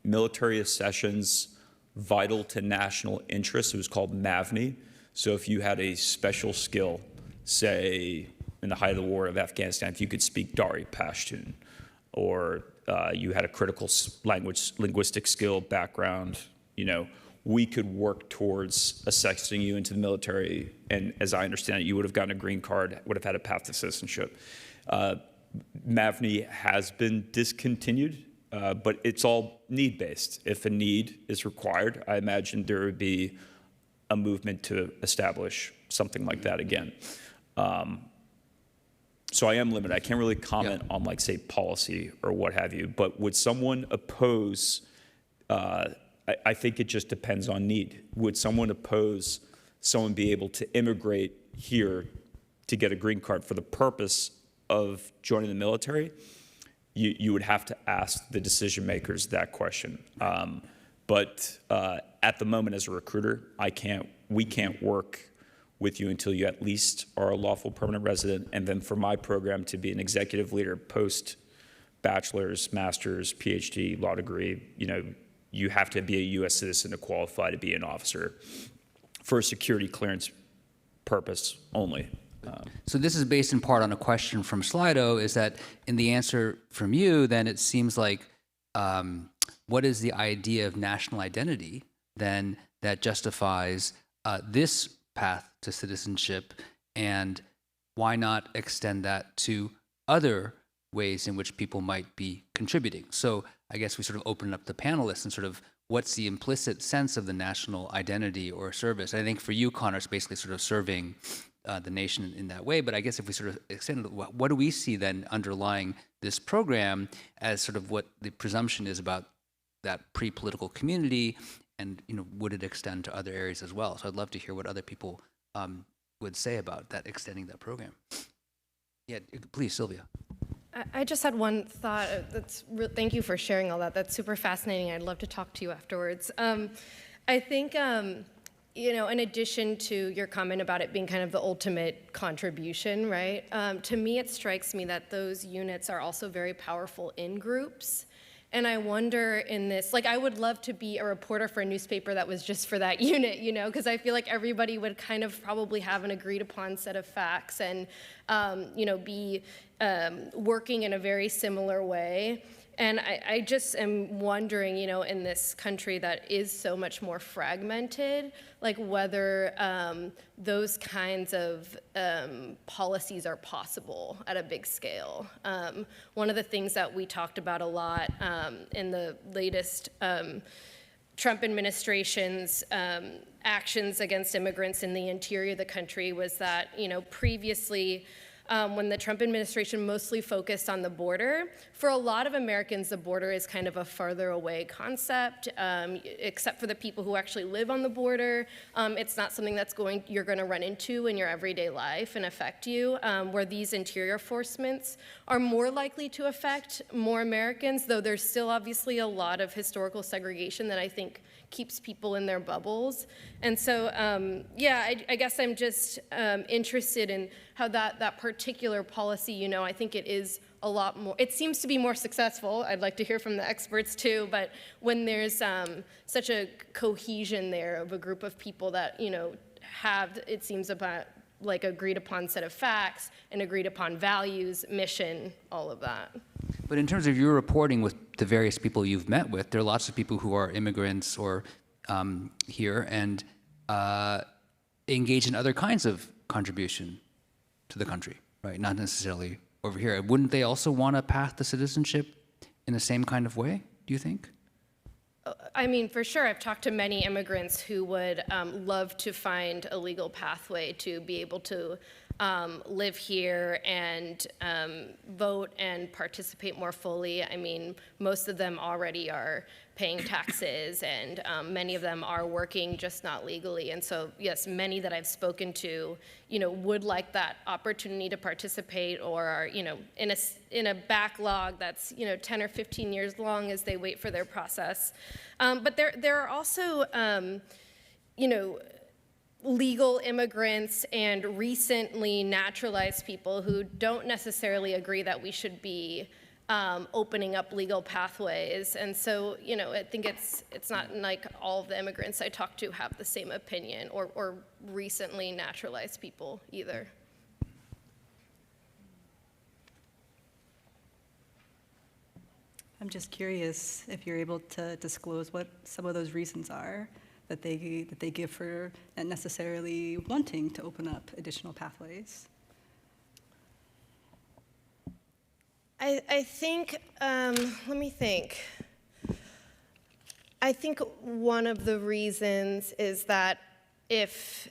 Military Accessions Vital to National Interest. It was called MAVNI. So if you had a special skill, say in the height of the war of Afghanistan, if you could speak Dari Pashtun, or you had a critical linguistic skill background, we could work towards accessing you into the military. And as I understand it, you would have gotten a green card, would have had a path to citizenship. MAVNI has been discontinued, but it's all need-based. If a need is required, I imagine there would be a movement to establish something like that again. So I am limited. I can't really comment on, like, say, policy or what have you, but would someone oppose, I think it just depends on need. Would someone oppose someone be able to immigrate here to get a green card for the purpose of joining the military? You would have to ask the decision makers that question. But at the moment, as a recruiter, we can't work with you until you at least are a lawful permanent resident. And then for my program to be an executive leader post bachelor's, master's, PhD, law degree, you have to be a U.S. citizen to qualify to be an officer for a security clearance purpose only. So this is based in part on a question from Slido, is that in the answer from you, then it seems like what is the idea of national identity then that justifies this path to citizenship, and why not extend that to other ways in which people might be contributing? So I guess we sort of open up the panelists and sort of what's the implicit sense of the national identity or service? I think for you, Connor, it's basically sort of serving the nation in that way. But I guess if we sort of extend it, what do we see then underlying this program as sort of what the presumption is about that pre-political community, and would it extend to other areas as well? So I'd love to hear what other people would say about that, extending that program. Yeah, please, Silvia. I just had one thought. Thank you for sharing all that. That's super fascinating. I'd love to talk to you afterwards. I think, in addition to your comment about it being kind of the ultimate contribution, right? To me, it strikes me that those units are also very powerful in groups. And I wonder in this, like, I would love to be a reporter for a newspaper that was just for that unit, you know, because I feel like everybody would kind of probably have an agreed upon set of facts and, you know, be working in a very similar way. And I just am wondering, you know, in this country that is so much more fragmented, like whether those kinds of policies are possible at a big scale. One of the things that we talked about a lot in the latest Trump administration's actions against immigrants in the interior of the country was that, you know, previously, when the Trump administration mostly focused on the border. For a lot of Americans, the border is kind of a farther away concept, except for the people who actually live on the border. It's not something that's you're going to run into in your everyday life and affect you, where these interior enforcements are more likely to affect more Americans, though there's still obviously a lot of historical segregation that I think keeps people in their bubbles. And so, yeah, I guess I'm just interested in how that particular policy, you know, I think it is a lot more, it seems to be more successful. I'd like to hear from the experts too, but when there's such a cohesion there of a group of people that, you know, have, it seems about like agreed upon set of facts and agreed upon values, mission, all of that. But in terms of your reporting with the various people you've met with, there are lots of people who are immigrants or here and engage in other kinds of contribution to the country, right? Not necessarily over here. Wouldn't they also want a path to citizenship in the same kind of way, do you think? I mean, for sure, I've talked to many immigrants who would love to find a legal pathway to be able to live here and vote and participate more fully. I mean, most of them already are paying taxes, and many of them are working, just not legally. And so, yes, many that I've spoken to, you know, would like that opportunity to participate, or are, you know, in a backlog that's, you know, 10 or 15 years long as they wait for their process. But there are also, you know, legal immigrants and recently naturalized people who don't necessarily agree that we should be opening up legal pathways. And so, you know, I think it's not like all of the immigrants I talk to have the same opinion, or recently naturalized people either. I'm just curious if you're able to disclose what some of those reasons are that they give for not necessarily wanting to open up additional pathways. I think, let me think. I think one of the reasons is that if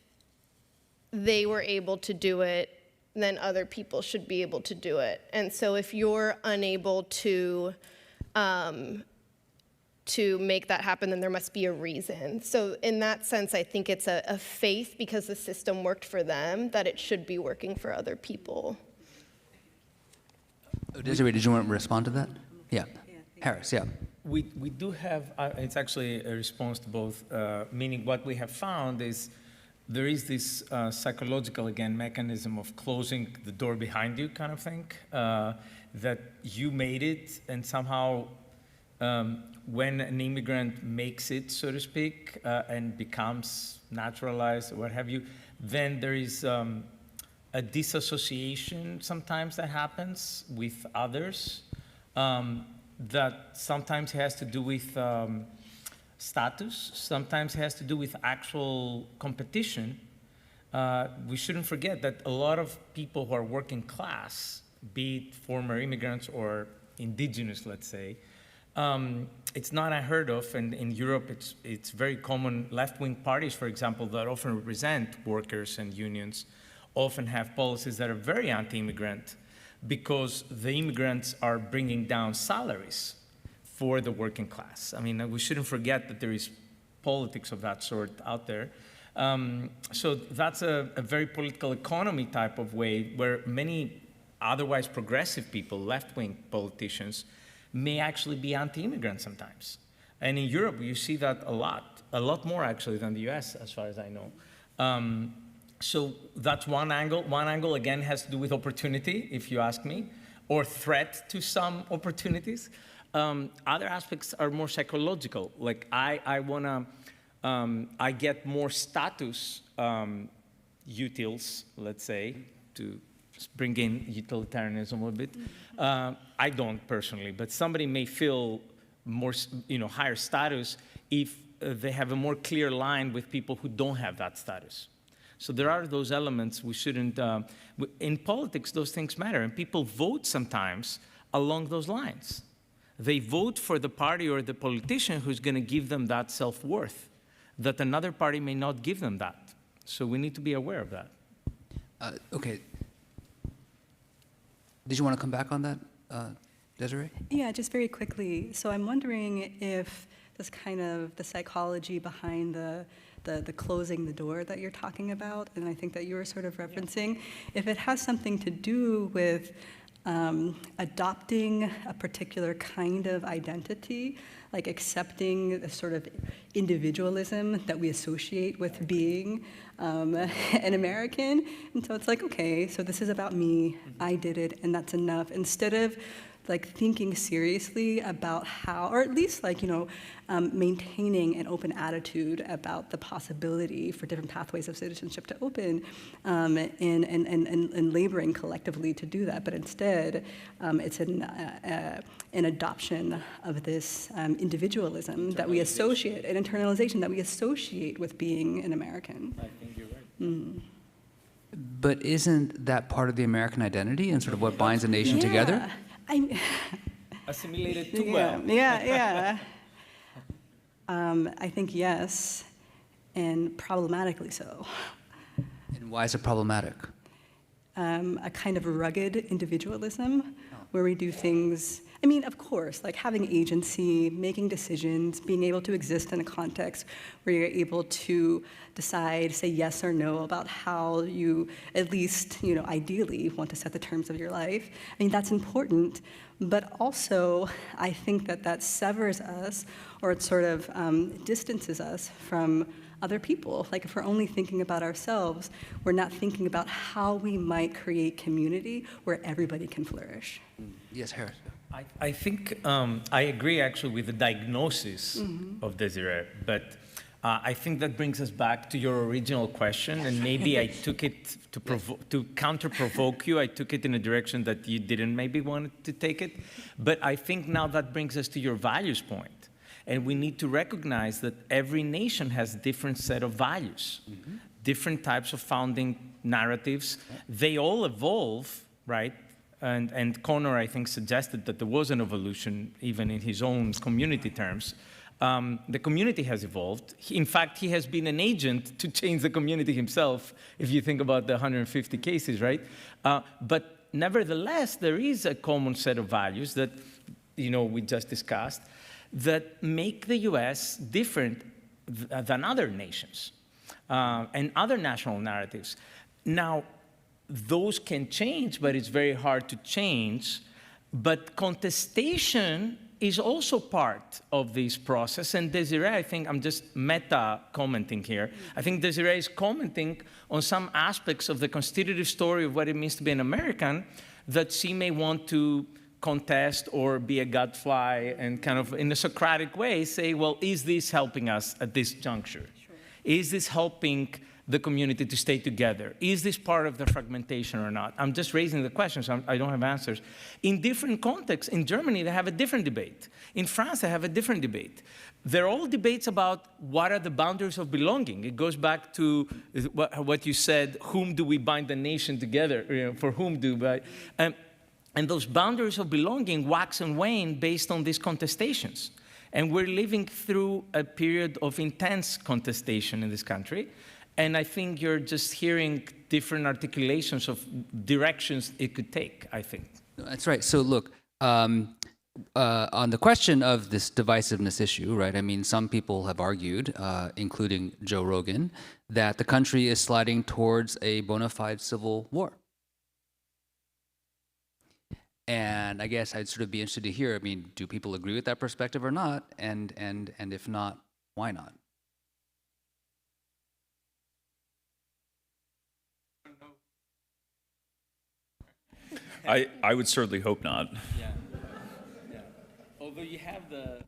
they were able to do it, then other people should be able to do it. And so if you're unable to make that happen, then there must be a reason. So in that sense, I think it's a faith, because the system worked for them, that it should be working for other people. Desireé, did you want to respond to that? Yeah. Harris, yeah. We do have, it's actually a response to both, meaning what we have found is there is this psychological, again, mechanism of closing the door behind you kind of thing, that you made it, and somehow when an immigrant makes it, so to speak, and becomes naturalized or what have you, then there is a disassociation sometimes that happens with others, that sometimes has to do with status, sometimes has to do with actual competition. We shouldn't forget that a lot of people who are working class, be it former immigrants or indigenous, let's say, it's not unheard of, and in Europe it's very common. Left-wing parties, for example, that often represent workers and unions, often have policies that are very anti-immigrant, because the immigrants are bringing down salaries for the working class. I mean, we shouldn't forget that there is politics of that sort out there. So that's a very political economy type of way, where many otherwise progressive people, left-wing politicians, may actually be anti-immigrant sometimes. And in Europe, you see that a lot more actually than the US, as far as I know. So that's one angle. One angle, again, has to do with opportunity, if you ask me, or threat to some opportunities. Other aspects are more psychological. Like I get more status utils, let's say, to bring in utilitarianism a little bit. I don't personally, but somebody may feel more, higher status if they have a more clear line with people who don't have that status. So there are those elements we shouldn't, in politics, those things matter, and people vote sometimes along those lines. They vote for the party or the politician who's going to give them that self-worth, that another party may not give them that. So we need to be aware of that. Okay. Did you want to come back on that, Desireé? Yeah, just very quickly. So I'm wondering if this kind of the psychology behind the closing the door that you're talking about, and I think that you were sort of referencing, if it has something to do with adopting a particular kind of identity, like accepting the sort of individualism that we associate with being an American. And so it's like, okay, so this is about me, I did it, and that's enough. Instead of like thinking seriously about how, or at least like, maintaining an open attitude about the possibility for different pathways of citizenship to open, and laboring collectively to do that. But instead, it's an adoption of this individualism that we associate, an internalization that we associate with being an American. I think you're right. But isn't that part of the American identity and sort of what binds a nation together? Assimilated too well. Yeah. I think yes, and problematically so. And why is it problematic? A kind of rugged individualism where we do things, I mean, of course, like having agency, making decisions, being able to exist in a context where you're able to decide, say yes or no about how you, at least, ideally want to set the terms of your life. I mean, that's important, but also I think that severs us, or it sort of distances us from other people. Like if we're only thinking about ourselves, we're not thinking about how we might create community where everybody can flourish. Yes, Harris. I think I agree actually with the diagnosis of Desireé, but I think that brings us back to your original question, and maybe I took it to counter-provoke you. I took it in a direction that you didn't maybe want to take it, but I think now that brings us to your values point, and we need to recognize that every nation has a different set of values, different types of founding narratives. They all evolve, right? And Connor, I think, suggested that there was an evolution, even in his own community terms. The community has evolved. In fact, he has been an agent to change the community himself, if you think about the 150 cases, right? But nevertheless, there is a common set of values that, we just discussed, that make the US different than other nations and other national narratives. Now, those can change, but it's very hard to change. But contestation is also part of this process. And Desireé, I think, I'm just meta-commenting here. I think Desireé is commenting on some aspects of the constitutive story of what it means to be an American that she may want to contest or be a gadfly and kind of, in a Socratic way, say, well, is this helping us at this juncture? Sure. Is this helping the community to stay together? Is this part of the fragmentation or not? I'm just raising the questions, I don't have answers. In different contexts, in Germany, they have a different debate. In France, they have a different debate. They're all debates about what are the boundaries of belonging. It goes back to what you said, whom do we bind the nation together? For whom do we? And those boundaries of belonging wax and wane based on these contestations. And we're living through a period of intense contestation in this country. And I think you're just hearing different articulations of directions it could take, I think. That's right. So look, on the question of this divisiveness issue, right, I mean, some people have argued, including Joe Rogan, that the country is sliding towards a bona fide civil war. And I guess I'd sort of be interested to hear, I mean, do people agree with that perspective or not? And if not, why not? I would certainly hope not. Yeah. Although you have the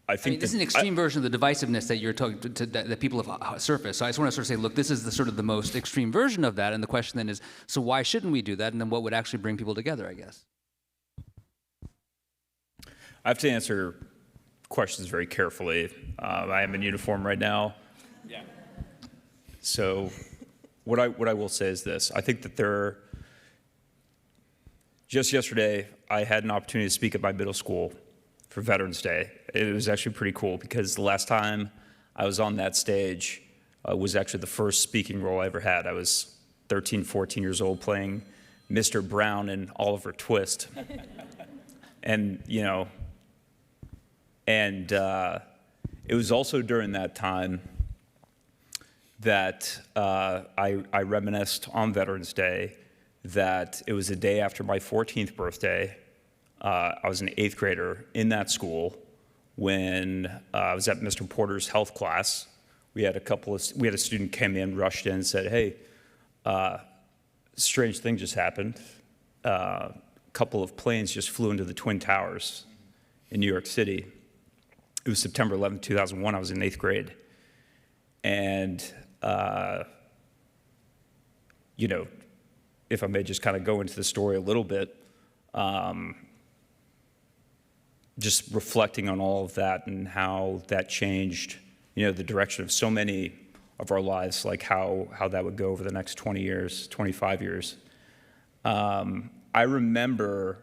I I think mean, this is an extreme version of the divisiveness that you're talking to that people have surfaced. So I just want to sort of say, look, this is the sort of the most extreme version of that. And the question then is, so why shouldn't we do that? And then what would actually bring people together, I guess? I have to answer questions very carefully. I am in uniform right now. Yeah. So what I will say is this. I think that just yesterday, I had an opportunity to speak at my middle school for Veterans Day. It was actually pretty cool because the last time I was on that stage was actually the first speaking role I ever had. I was 13, 14 years old playing Mr. Brown in Oliver Twist. And, it was also during that time that I reminisced on Veterans Day that it was the day after my 14th birthday. I was an 8th grader in that school when I was at Mr. Porter's health class. We had a student came in, rushed in, and said, "Hey, strange thing just happened. A couple of planes just flew into the Twin Towers in New York City." It was September 11, 2001. I was in 8th grade. And, if I may just kind of go into the story a little bit, just reflecting on all of that and how that changed, the direction of so many of our lives, like how that would go over the next 20 years, 25 years. I remember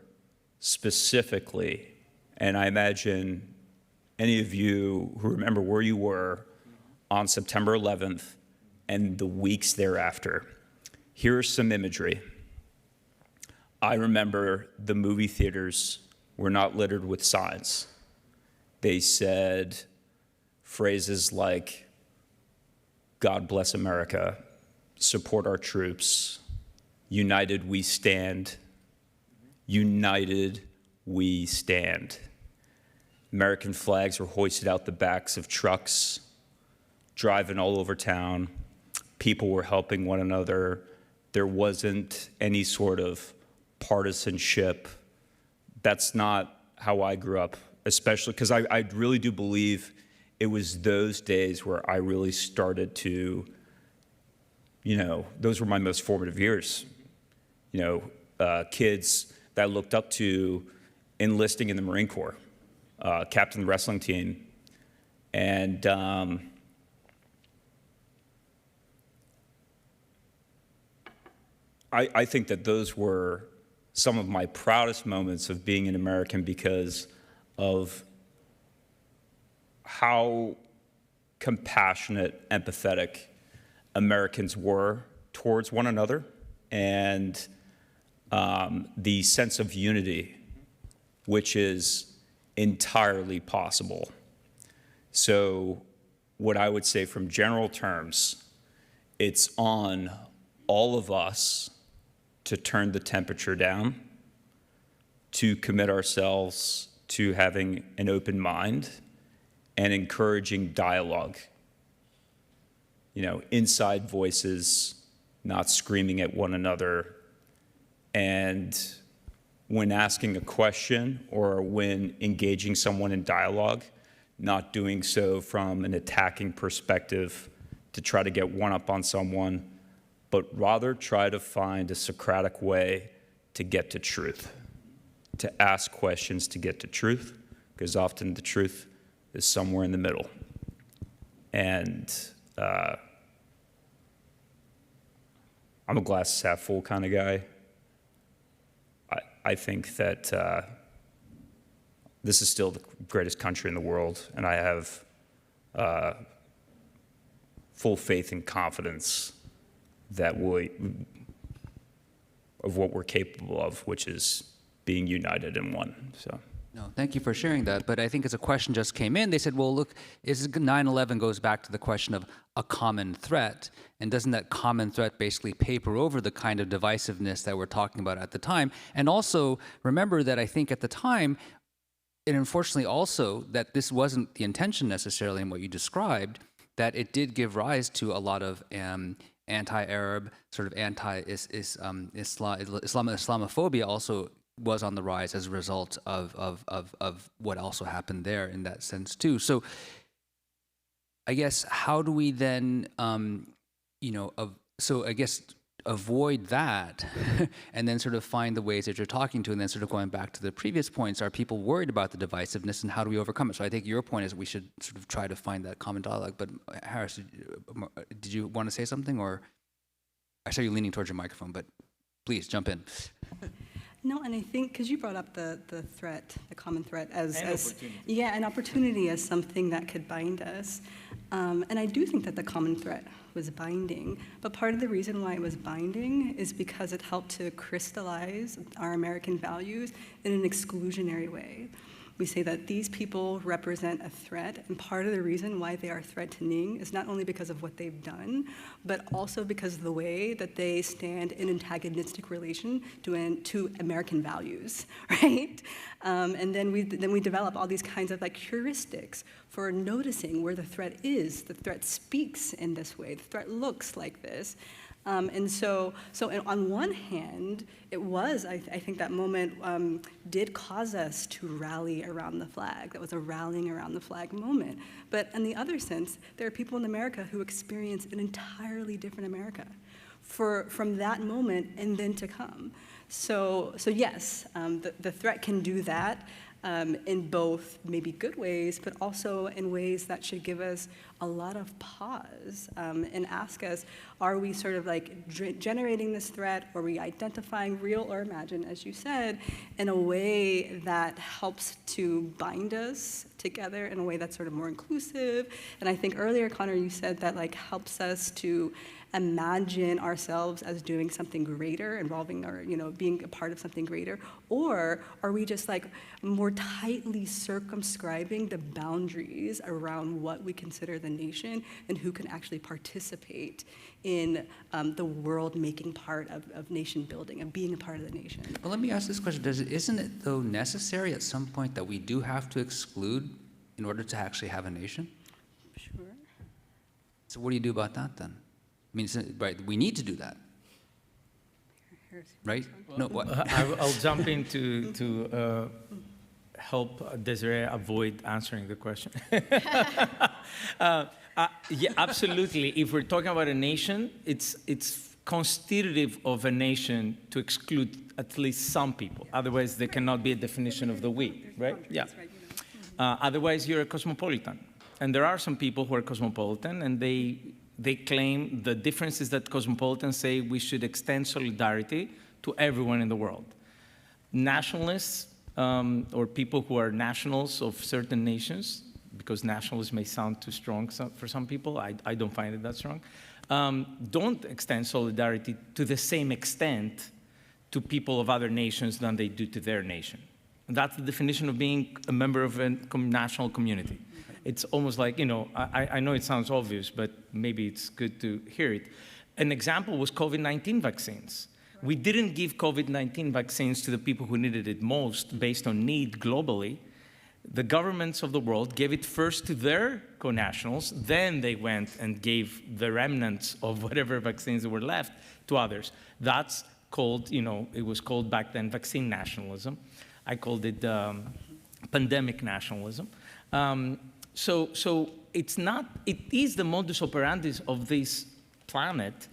specifically, and I imagine any of you who remember where you were on September 11th and the weeks thereafter. Here's some imagery. I remember the movie theaters were not littered with signs. They said phrases like, "God bless America," "Support our troops," "United we stand," "United we stand." American flags were hoisted out the backs of trucks, driving all over town. People were helping one another. There wasn't any sort of partisanship. That's not how I grew up, especially because I really do believe it was those days where I really started to, those were my most formative years. Kids that I looked up to enlisting in the Marine Corps, captain of the wrestling team. And I think that those were some of my proudest moments of being an American because of how compassionate, empathetic Americans were towards one another, and the sense of unity, which is entirely possible. So what I would say from general terms, it's on all of us to turn the temperature down, to commit ourselves to having an open mind and encouraging dialogue. Inside voices, not screaming at one another. And when asking a question or when engaging someone in dialogue, not doing so from an attacking perspective to try to get one up on someone, but rather try to find a Socratic way to get to truth, to ask questions to get to truth, because often the truth is somewhere in the middle. And I'm a glass half full kind of guy. I think that this is still the greatest country in the world, and I have full faith and confidence that of what we're capable of, which is being united in one. So. No, thank you for sharing that. But I think as a question just came in, they said, well, look, 9/11 goes back to the question of a common threat. And doesn't that common threat basically paper over the kind of divisiveness that we're talking about at the time? And also, remember that I think at the time, and unfortunately also, that this wasn't the intention necessarily in what you described, that it did give rise to a lot of anti-Arab, sort of Islamophobia also was on the rise as a result of what also happened there in that sense too. So I guess how do we then, so I guess avoid that and then sort of find the ways that you're talking to, and then sort of going back to the previous points, are people worried about the divisiveness and how do we overcome it? So I think your point is we should sort of try to find that common dialogue. But Harris, did you want to say something, or I saw you leaning towards your microphone, but please jump in. No, and I think, because you brought up the threat, the common threat as opportunity. an opportunity as something that could bind us. And I do think that the common threat was binding, but part of the reason why it was binding is because it helped to crystallize our American values in an exclusionary way. We say that these people represent a threat, and part of the reason why they are threatening is not only because of what they've done, but also because of the way that they stand in antagonistic relation to American values, right? And then we develop all these kinds of like heuristics for noticing where the threat is. The threat speaks in this way. The threat looks like this. And so on one hand, it was, I think that moment did cause us to rally around the flag. That was a rallying around the flag moment. But in the other sense, there are people in America who experience an entirely different America from that moment and then to come. So yes, the threat can do that. In both maybe good ways, but also in ways that should give us a lot of pause and ask us, are we sort of like generating this threat? Are we identifying real or imagined, as you said, in a way that helps to bind us together in a way that's sort of more inclusive? And I think earlier, Connor, you said that like helps us to imagine ourselves as doing something greater, involving our, being a part of something greater? Or are we just like more tightly circumscribing the boundaries around what we consider the nation and who can actually participate in the world making part of nation building and being a part of the nation? Well, let me ask this question. Isn't it though necessary at some point that we do have to exclude in order to actually have a nation? Sure. So what do you do about that then? I mean, right, we need to do that, right? No, what? I'll jump in to help Desireé avoid answering the question. Yeah, absolutely. If we're talking about a nation, it's constitutive of a nation to exclude at least some people. Otherwise, there cannot be a definition of the we, right? Yeah. Otherwise, you're a cosmopolitan. And there are some people who are cosmopolitan, and they claim the difference is that cosmopolitans say we should extend solidarity to everyone in the world. Nationalists, or people who are nationals of certain nations, because nationalism may sound too strong for some people, I don't find it that strong, don't extend solidarity to the same extent to people of other nations than they do to their nation. And that's the definition of being a member of a national community. It's almost like, I know it sounds obvious, but maybe it's good to hear it. An example was COVID-19 vaccines. We didn't give COVID-19 vaccines to the people who needed it most based on need globally. The governments of the world gave it first to their co-nationals, then they went and gave the remnants of whatever vaccines that were left to others. That's called, it was called back then vaccine nationalism. I called it pandemic nationalism. So it is the modus operandi of this planet,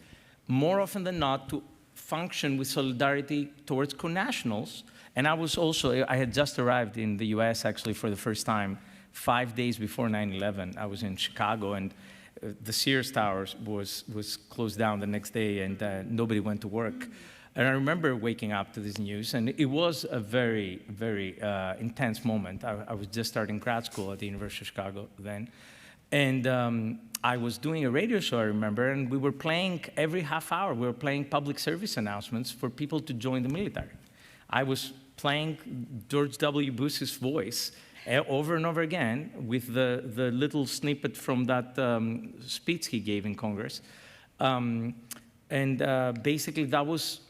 more often than not, to function with solidarity towards co-nationals. And I had just arrived in the US actually for the first time 5 days before 9/11. I was in Chicago, and the Sears Towers was closed down the next day, and nobody went to work. And I remember waking up to this news, and it was a very, very intense moment. I was just starting grad school at the University of Chicago then. And I was doing a radio show, I remember, and we were playing every half hour, we were playing public service announcements for people to join the military. I was playing George W. Bush's voice over and over again with the little snippet from that speech he gave in Congress. Basically, that was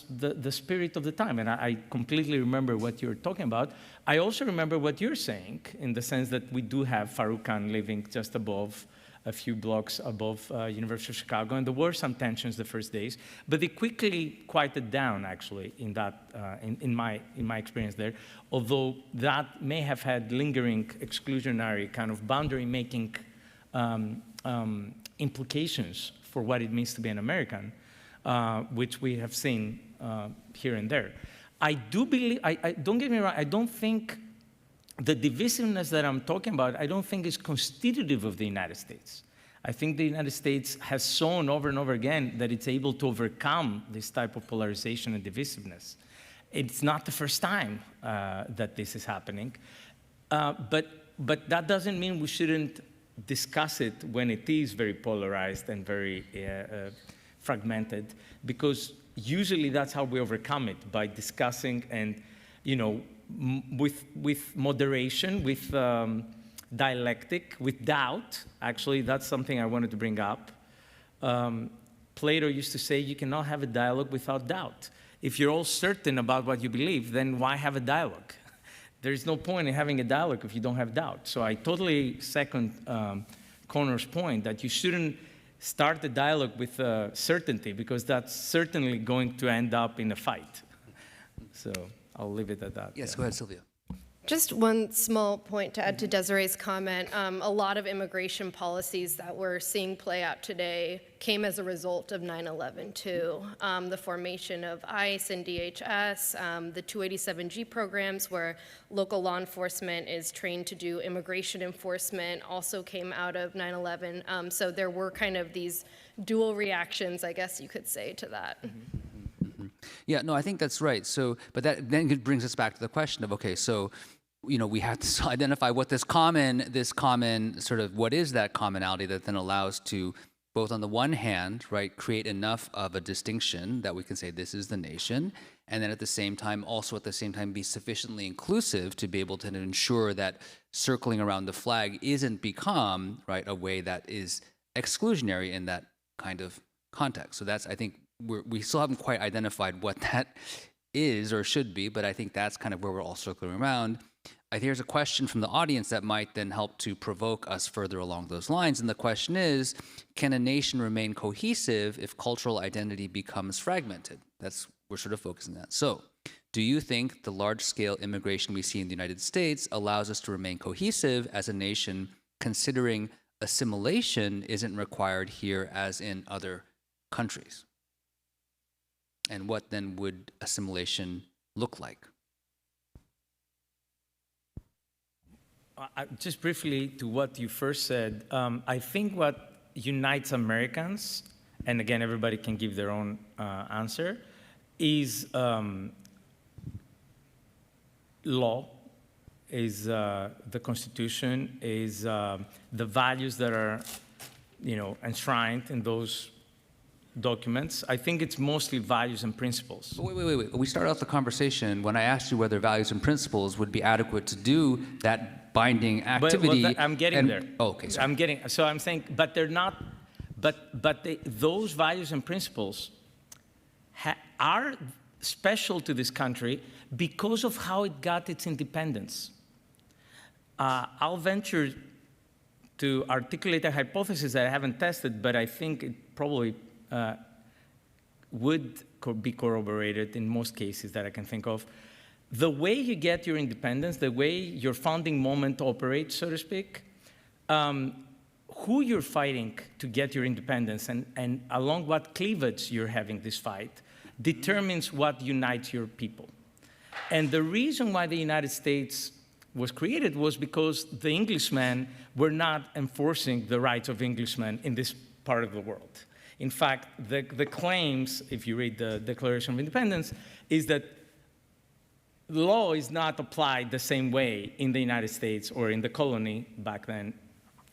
the spirit of the time, and I completely remember what you're talking about. I also remember what you're saying, in the sense that we do have Farouk Khan living just above a few blocks above University of Chicago, and there were some tensions the first days, but they quickly quieted down, actually, in that, in my experience there, although that may have had lingering exclusionary kind of boundary-making implications for what it means to be an American, which we have seen here and there. I do believe, don't get me wrong, I don't think the divisiveness that I'm talking about, I don't think is constitutive of the United States. I think the United States has shown over and over again that it's able to overcome this type of polarization and divisiveness. It's not the first time that this is happening, but that doesn't mean we shouldn't discuss it when it is very polarized and very fragmented, because usually that's how we overcome it, by discussing and, you know, with moderation, with dialectic, with doubt. Actually, that's something I wanted to bring up. Plato used to say you cannot have a dialogue without doubt. If you're all certain about what you believe, then why have a dialogue? There's no point in having a dialogue if you don't have doubt. So I totally second Connor's point that you shouldn't start the dialogue with certainty, because that's certainly going to end up in a fight. So I'll leave it at that. Yes, yeah. go ahead, Silvia. Just one small point to add to Desiree's comment. A lot of immigration policies that we're seeing play out today came as a result of 9/11 too. The formation of ICE and DHS, the 287G programs where local law enforcement is trained to do immigration enforcement also came out of 9/11. So there were kind of these dual reactions, I guess you could say, to that. Yeah, no, I think that's right. So, but that then brings us back to the question of, okay, so, you know, we have to identify what this common sort of, what is that commonality that then allows to both on the one hand, right, create enough of a distinction that we can say this is the nation, and then at the same time, also at the same time be sufficiently inclusive to be able to ensure that circling around the flag isn't become, right, a way that is exclusionary in that kind of context. So that's, I think, we still haven't quite identified what that is or should be, but I think that's kind of where we're all circling around. I think there's a question from the audience that might then help to provoke us further along those lines. And the question is, can a nation remain cohesive if cultural identity becomes fragmented? We're sort of focusing on that. So, do you think the large-scale immigration we see in the United States allows us to remain cohesive as a nation, considering assimilation isn't required here as in other countries? And what then would assimilation look like? Just briefly to what you first said, I think what unites Americans, and again, everybody can give their own answer, is law, is the Constitution, is the values that are, you know, enshrined in those documents. I think it's mostly values and principles. Wait. We started off the conversation when I asked you whether values and principles would be adequate to do that binding activity. I'm getting there. Oh, okay, sorry. So I'm saying, but they're not, those values and principles are special to this country because of how it got its independence. I'll venture to articulate a hypothesis that I haven't tested, but I think it probably would be corroborated in most cases that I can think of. The way you get your independence, the way your founding moment operates, so to speak, who you're fighting to get your independence and along what cleavage you're having this fight determines what unites your people. And the reason why the United States was created was because the Englishmen were not enforcing the rights of Englishmen in this part of the world. In fact, the claims, if you read the Declaration of Independence, is that law is not applied the same way in the United States or in the colony back then,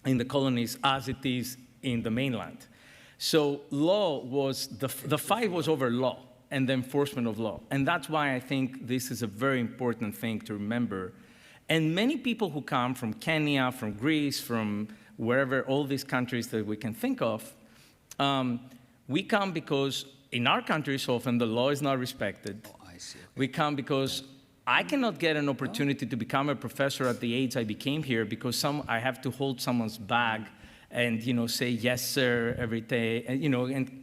in the colonies, as it is in the mainland. So law was, the fight was over law and the enforcement of law. And that's why I think this is a very important thing to remember. And many people who come from Kenya, from Greece, from wherever, all these countries that we can think of, we come because in our countries often the law is not respected. Oh, I see. Okay. We come because I cannot get an opportunity to become a professor at the age I became here because I have to hold someone's bag and say yes sir every day, and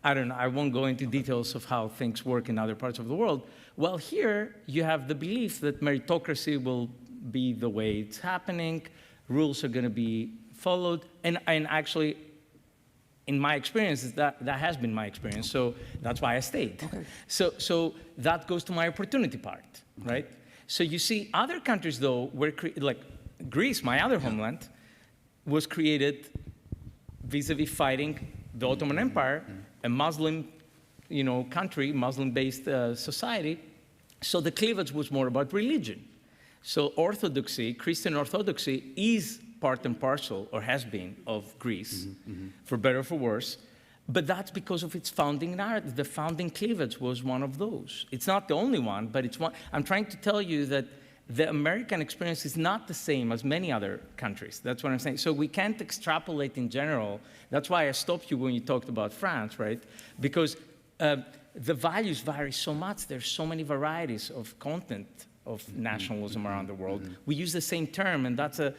I don't know, I won't go into details of how things work in other parts of the world. Well, here you have the belief that meritocracy will be the way it's happening, rules are going to be followed, and actually, in my experience, that has been my experience, so that's why I stayed. Okay. So that goes to my opportunity part, right? So you see, other countries, though, were like Greece, my other homeland, was created vis-a-vis fighting the Ottoman Empire, a Muslim, country, Muslim-based society. So the cleavage was more about religion. So orthodoxy, Christian orthodoxy, is part and parcel, or has been, of Greece, for better or for worse. But that's because of its founding narrative. The founding cleavage was one of those. It's not the only one, but it's one. I'm trying to tell you that the American experience is not the same as many other countries. That's what I'm saying. So we can't extrapolate in general. That's why I stopped you when you talked about France, right? Because the values vary so much. There's so many varieties of content of nationalism around the world. We use the same term, and that's a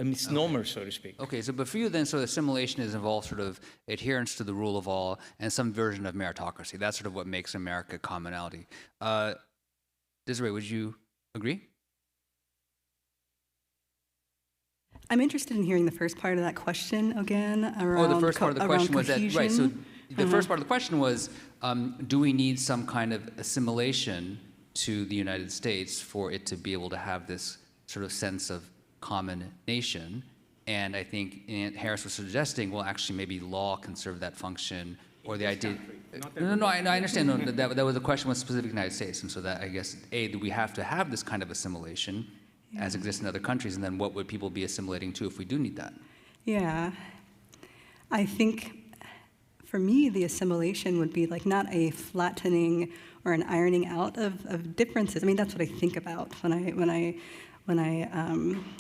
misnomer, so to speak. Okay, so but for you then, so assimilation is involved sort of adherence to the rule of all and some version of meritocracy. That's sort of what makes America commonality. Desireé, would you agree? I'm interested in hearing the first part of that question again. Around the first part of the question was that, right, so the first part of the question was, do we need some kind of assimilation to the United States for it to be able to have this sort of sense of common nation? And I think Aunt Harris was suggesting, well, actually, maybe law can serve that function, or the idea. No, I understand. No, that was the question was specific to the United States, and so that I guess do we have to have this kind of assimilation as exists in other countries, and then what would people be assimilating to if we do need that? Yeah, I think for me the assimilation would be like not a flattening or an ironing out of differences. I mean, that's what I think about when I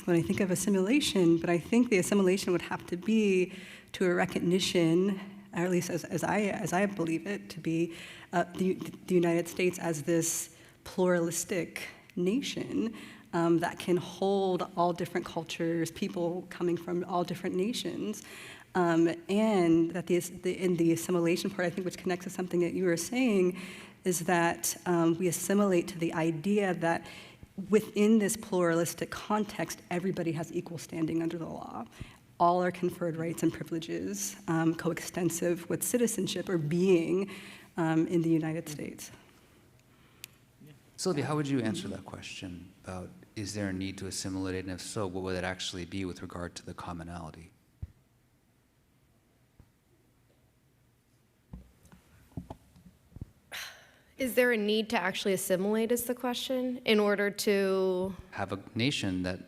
think of assimilation. But I think the assimilation would have to be to a recognition, or at least as I believe it to be, the United States as this pluralistic nation that can hold all different cultures, people coming from all different nations. And that in the assimilation part, I think, which connects to something that you were saying, is that we assimilate to the idea that within this pluralistic context, everybody has equal standing under the law. All are conferred rights and privileges coextensive with citizenship or being in the United States. Silvia, how would you answer that question about is there a need to assimilate, and if so, what would it actually be with regard to the commonality? Is there a need to actually assimilate is the question, in order to have a nation that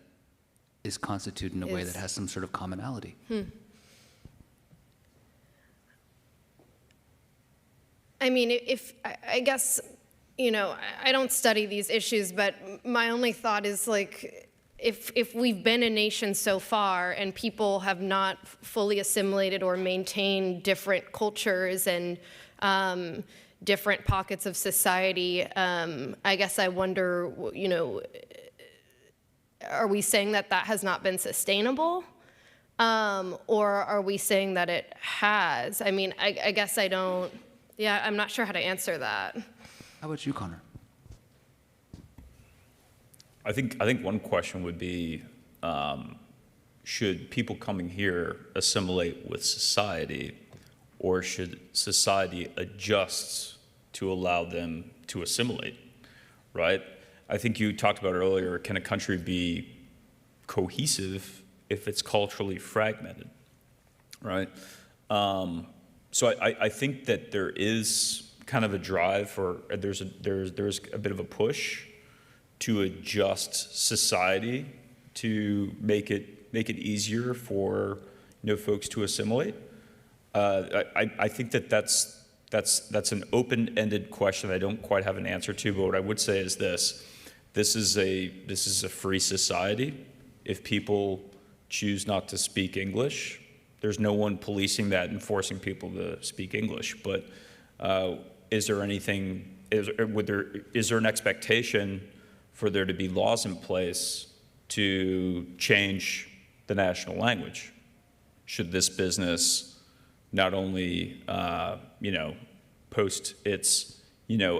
is constituted in a way that has some sort of commonality? I mean, I guess, I don't study these issues, but my only thought is like, if we've been a nation so far and people have not fully assimilated or maintained different cultures and different pockets of society, I guess I wonder, are we saying that has not been sustainable? Or are we saying that it has? I mean, I guess I'm not sure how to answer that. How about you, Connor? I think one question would be, should people coming here assimilate with society, or should society adjust to allow them to assimilate, right? I think you talked about earlier, can a country be cohesive if it's culturally fragmented, right? So I think that there is kind of a drive, or there's a bit of a push to adjust society to make it easier for folks to assimilate. I think that's an open-ended question I don't quite have an answer to, but what I would say is this is a free society. If people choose not to speak English, there's no one policing that and forcing people to speak English. But is there an expectation for there to be laws in place to change the national language? should this business not only, post its,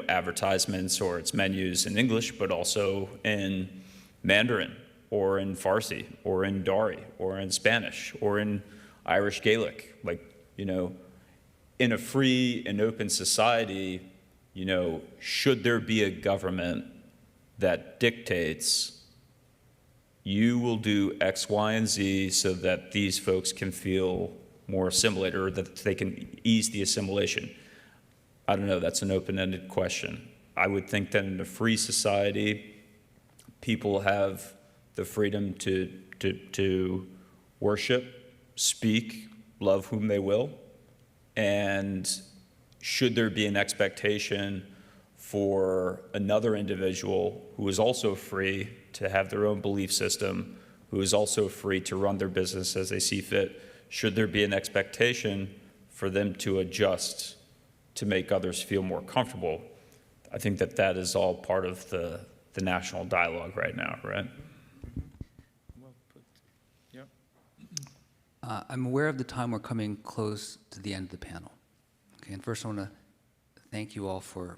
advertisements or its menus in English, but also in Mandarin or in Farsi or in Dari or in Spanish or in Irish Gaelic? Like, in a free and open society, should there be a government that dictates you will do X, Y, and Z so that these folks can feel more assimilated or that they can ease the assimilation? I don't know, that's an open-ended question. I would think that in a free society, people have the freedom to worship, speak, love whom they will. And should there be an expectation for another individual who is also free to have their own belief system, who is also free to run their business as they see fit, should there be an expectation for them to adjust to make others feel more comfortable? I think that is all part of the national dialogue right now, right? Well put. Yep. I'm aware of the time. We're coming close to the end of the panel. Okay, and first I want to thank you all for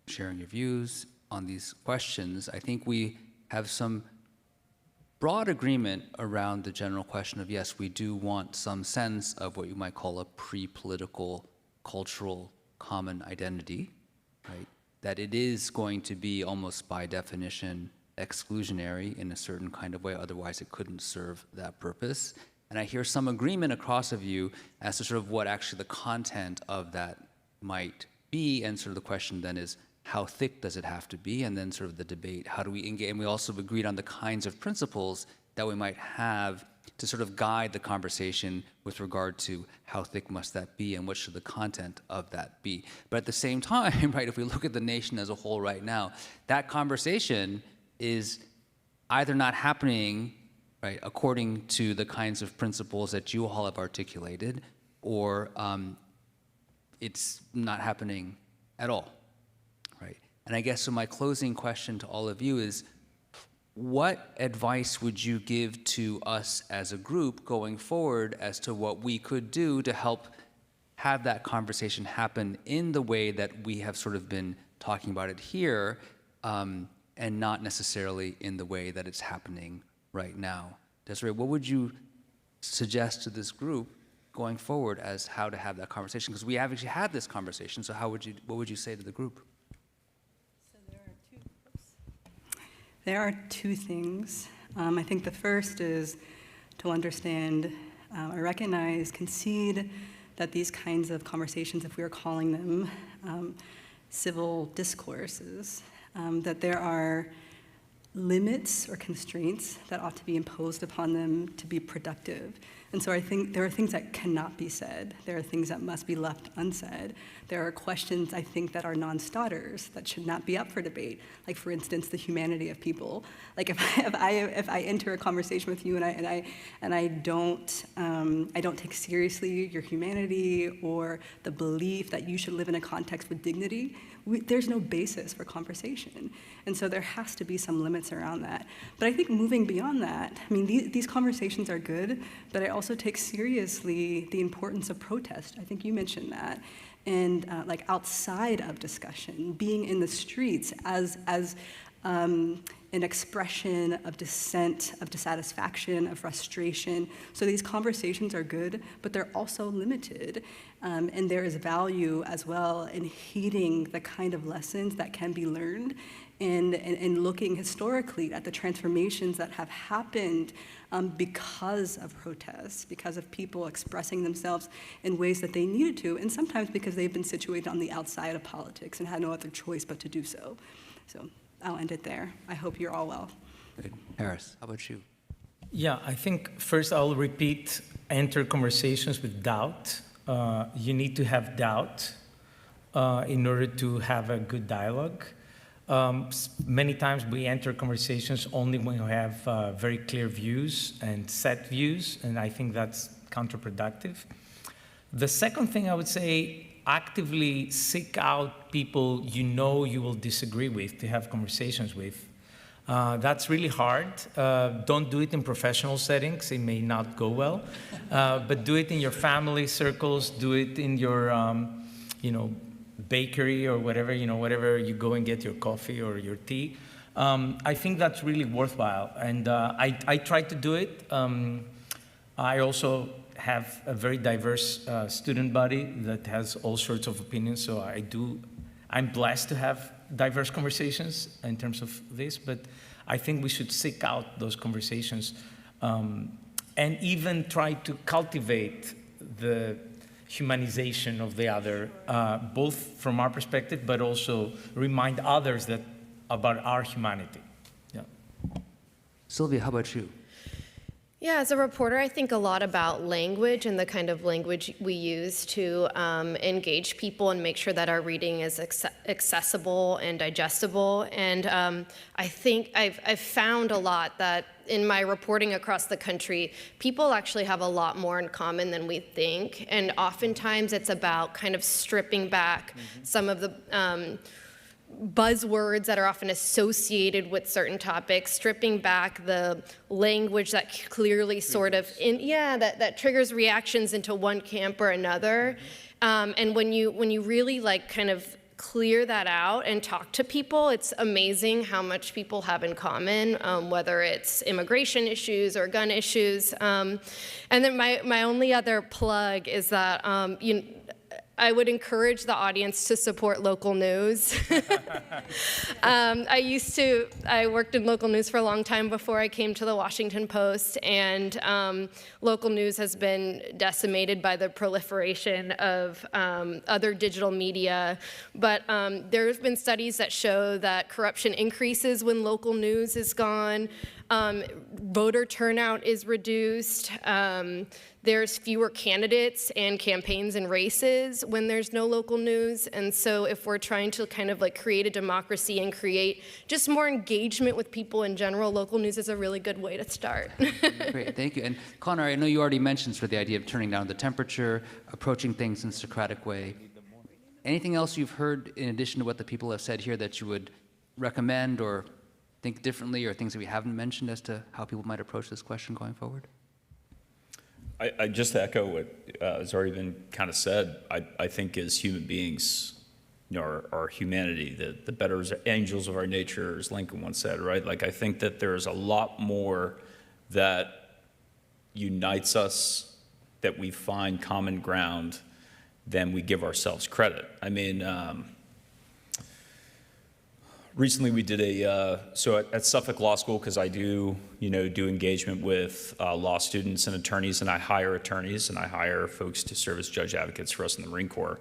sharing your views on these questions. I think we have some broad agreement around the general question of, yes, we do want some sense of what you might call a pre-political cultural common identity, right? That it is going to be almost by definition exclusionary in a certain kind of way, otherwise it couldn't serve that purpose. And I hear some agreement across of you as to sort of what actually the content of that might be, and sort of the question then is, how thick does it have to be? And then sort of the debate, how do we engage? And we also have agreed on the kinds of principles that we might have to sort of guide the conversation with regard to how thick must that be and what should the content of that be. But at the same time, right, if we look at the nation as a whole right now, that conversation is either not happening, right, according to the kinds of principles that you all have articulated, or it's not happening at all, right? And I guess so my closing question to all of you is, what advice would you give to us as a group going forward as to what we could do to help have that conversation happen in the way that we have sort of been talking about it here, and not necessarily in the way that it's happening right now? Desireé, what would you suggest to this group going forward as how to have that conversation? Because we have actually had this conversation, so what would you say to the group? There are two things. I think the first is to understand or recognize, concede that these kinds of conversations, if we are calling them civil discourses, that there are limits or constraints that ought to be imposed upon them to be productive. And so I think there are things that cannot be said. There are things that must be left unsaid. There are questions, I think, that are non-starters, that should not be up for debate. Like, for instance, the humanity of people. Like, if I enter a conversation with you and I don't take seriously your humanity or the belief that you should live in a context with dignity, there's no basis for conversation. And so there has to be some limits around that. But I think moving beyond that, I mean, these conversations are good, but I also take seriously the importance of protest. I think you mentioned that. And like outside of discussion, being in the streets as an expression of dissent, of dissatisfaction, of frustration. So these conversations are good, but they're also limited. And there is value as well in heeding the kind of lessons that can be learned and looking historically at the transformations that have happened because of protests, because of people expressing themselves in ways that they needed to, and sometimes because they've been situated on the outside of politics and had no other choice but to do so. So I'll end it there. I hope you're all well. Good. Harris, how about you? Yeah, I think first I'll repeat, enter conversations with doubt. You need to have doubt in order to have a good dialogue. Many times we enter conversations only when we have very clear views and set views, and I think that's counterproductive. The second thing I would say, actively seek out people you know you will disagree with to have conversations with. That's really hard. Don't do it in professional settings. It may not go well. But do it in your family circles. Do it in your, bakery or whatever, whatever you go and get your coffee or your tea. I think that's really worthwhile. And I try to do it. I also have a very diverse student body that has all sorts of opinions. So I'm blessed to have diverse conversations in terms of this, but I think we should seek out those conversations and even try to cultivate the humanization of the other, both from our perspective, but also remind others about our humanity. Yeah. Sylvia, how about you? Yeah, as a reporter, I think a lot about language and the kind of language we use to engage people and make sure that our reading is accessible and digestible. And I think I've found a lot that in my reporting across the country, people actually have a lot more in common than we think. And oftentimes it's about kind of stripping back some of the buzzwords that are often associated with certain topics, stripping back the language that clearly sort of, that triggers reactions into one camp or another. And when you really like kind of clear that out and talk to people, it's amazing how much people have in common, whether it's immigration issues or gun issues. And then my only other plug is that, I would encourage the audience to support local news. I worked in local news for a long time before I came to the Washington Post, and local news has been decimated by the proliferation of other digital media. But there have been studies that show that corruption increases when local news is gone. Voter turnout is reduced. There's fewer candidates and campaigns and races when there's no local news. And so if we're trying to kind of like create a democracy and create just more engagement with people in general, local news is a really good way to start. Great, thank you. And Connor, I know you already mentioned sort of the idea of turning down the temperature, approaching things in a Socratic way. Anything else you've heard in addition to what the people have said here that you would recommend or think differently, or things that we haven't mentioned as to how people might approach this question going forward? I just echo what has already been kind of said. I think as human beings, our humanity, the better angels of our nature, as Lincoln once said, right? Like, I think that there's a lot more that unites us, that we find common ground than we give ourselves credit. I mean, recently we did so at Suffolk Law School, because I do engagement with law students and attorneys, and I hire attorneys and I hire folks to serve as judge advocates for us in the Marine Corps.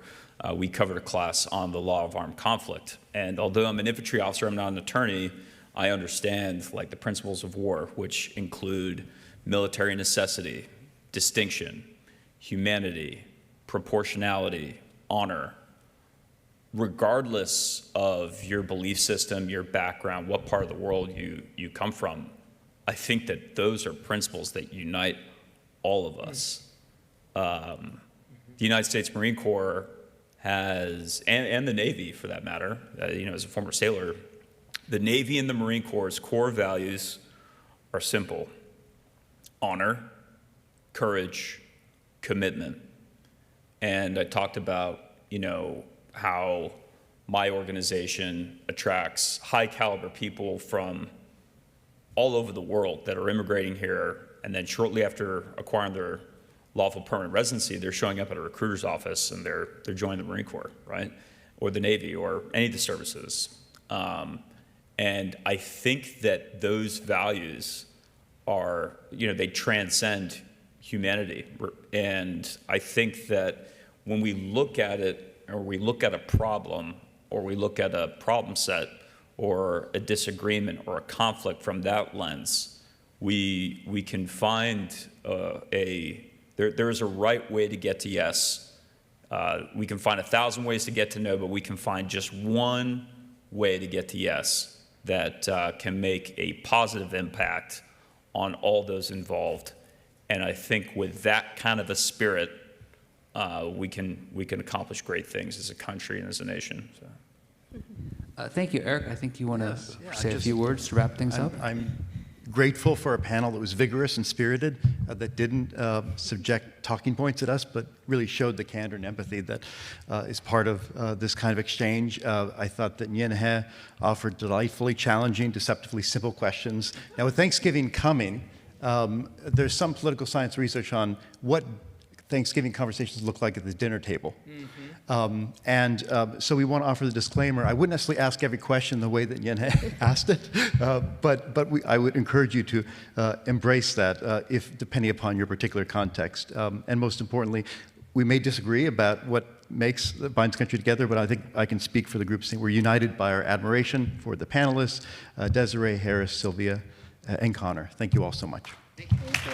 We covered a class on the law of armed conflict. And although I'm an infantry officer, I'm not an attorney, I understand like the principles of war, which include military necessity, distinction, humanity, proportionality, honor. Regardless of your belief system, your background, what part of the world you come from, I think that those are principles that unite all of us. The United States Marine Corps has, and the Navy for that matter, as a former sailor, the Navy and the Marine Corps' core values are simple: honor, courage, commitment. And I talked about, how my organization attracts high caliber people from all over the world that are immigrating here, and then shortly after acquiring their lawful permanent residency, they're showing up at a recruiter's office and they're joining the Marine Corps, right? Or the Navy, or any of the services. And I think that those values are, they transcend humanity. And I think that when we look at it, or we look at a problem, or we look at a problem set, or a disagreement, or a conflict from that lens, we can find there is a right way to get to yes. We can find 1,000 ways to get to no, but we can find just one way to get to yes that can make a positive impact on all those involved. And I think with that kind of a spirit, we can accomplish great things as a country and as a nation. So. Thank you, Eric. I think you want to Yeah, say a few words to wrap things up. I'm grateful for a panel that was vigorous and spirited, that didn't subject talking points at us, but really showed the candor and empathy that is part of this kind of exchange. I thought that Nien-hê offered delightfully challenging, deceptively simple questions. Now, with Thanksgiving coming, there's some political science research on what Thanksgiving conversations look like at the dinner table. So we want to offer the disclaimer. I wouldn't necessarily ask every question the way that Nien-hê asked it, but I would encourage you to embrace that if depending upon your particular context. And most importantly, we may disagree about what binds country together, but I think I can speak for the group saying we're united by our admiration for the panelists, Desireé, Harris, Silvia, and Connor. Thank you all so much. Thank you.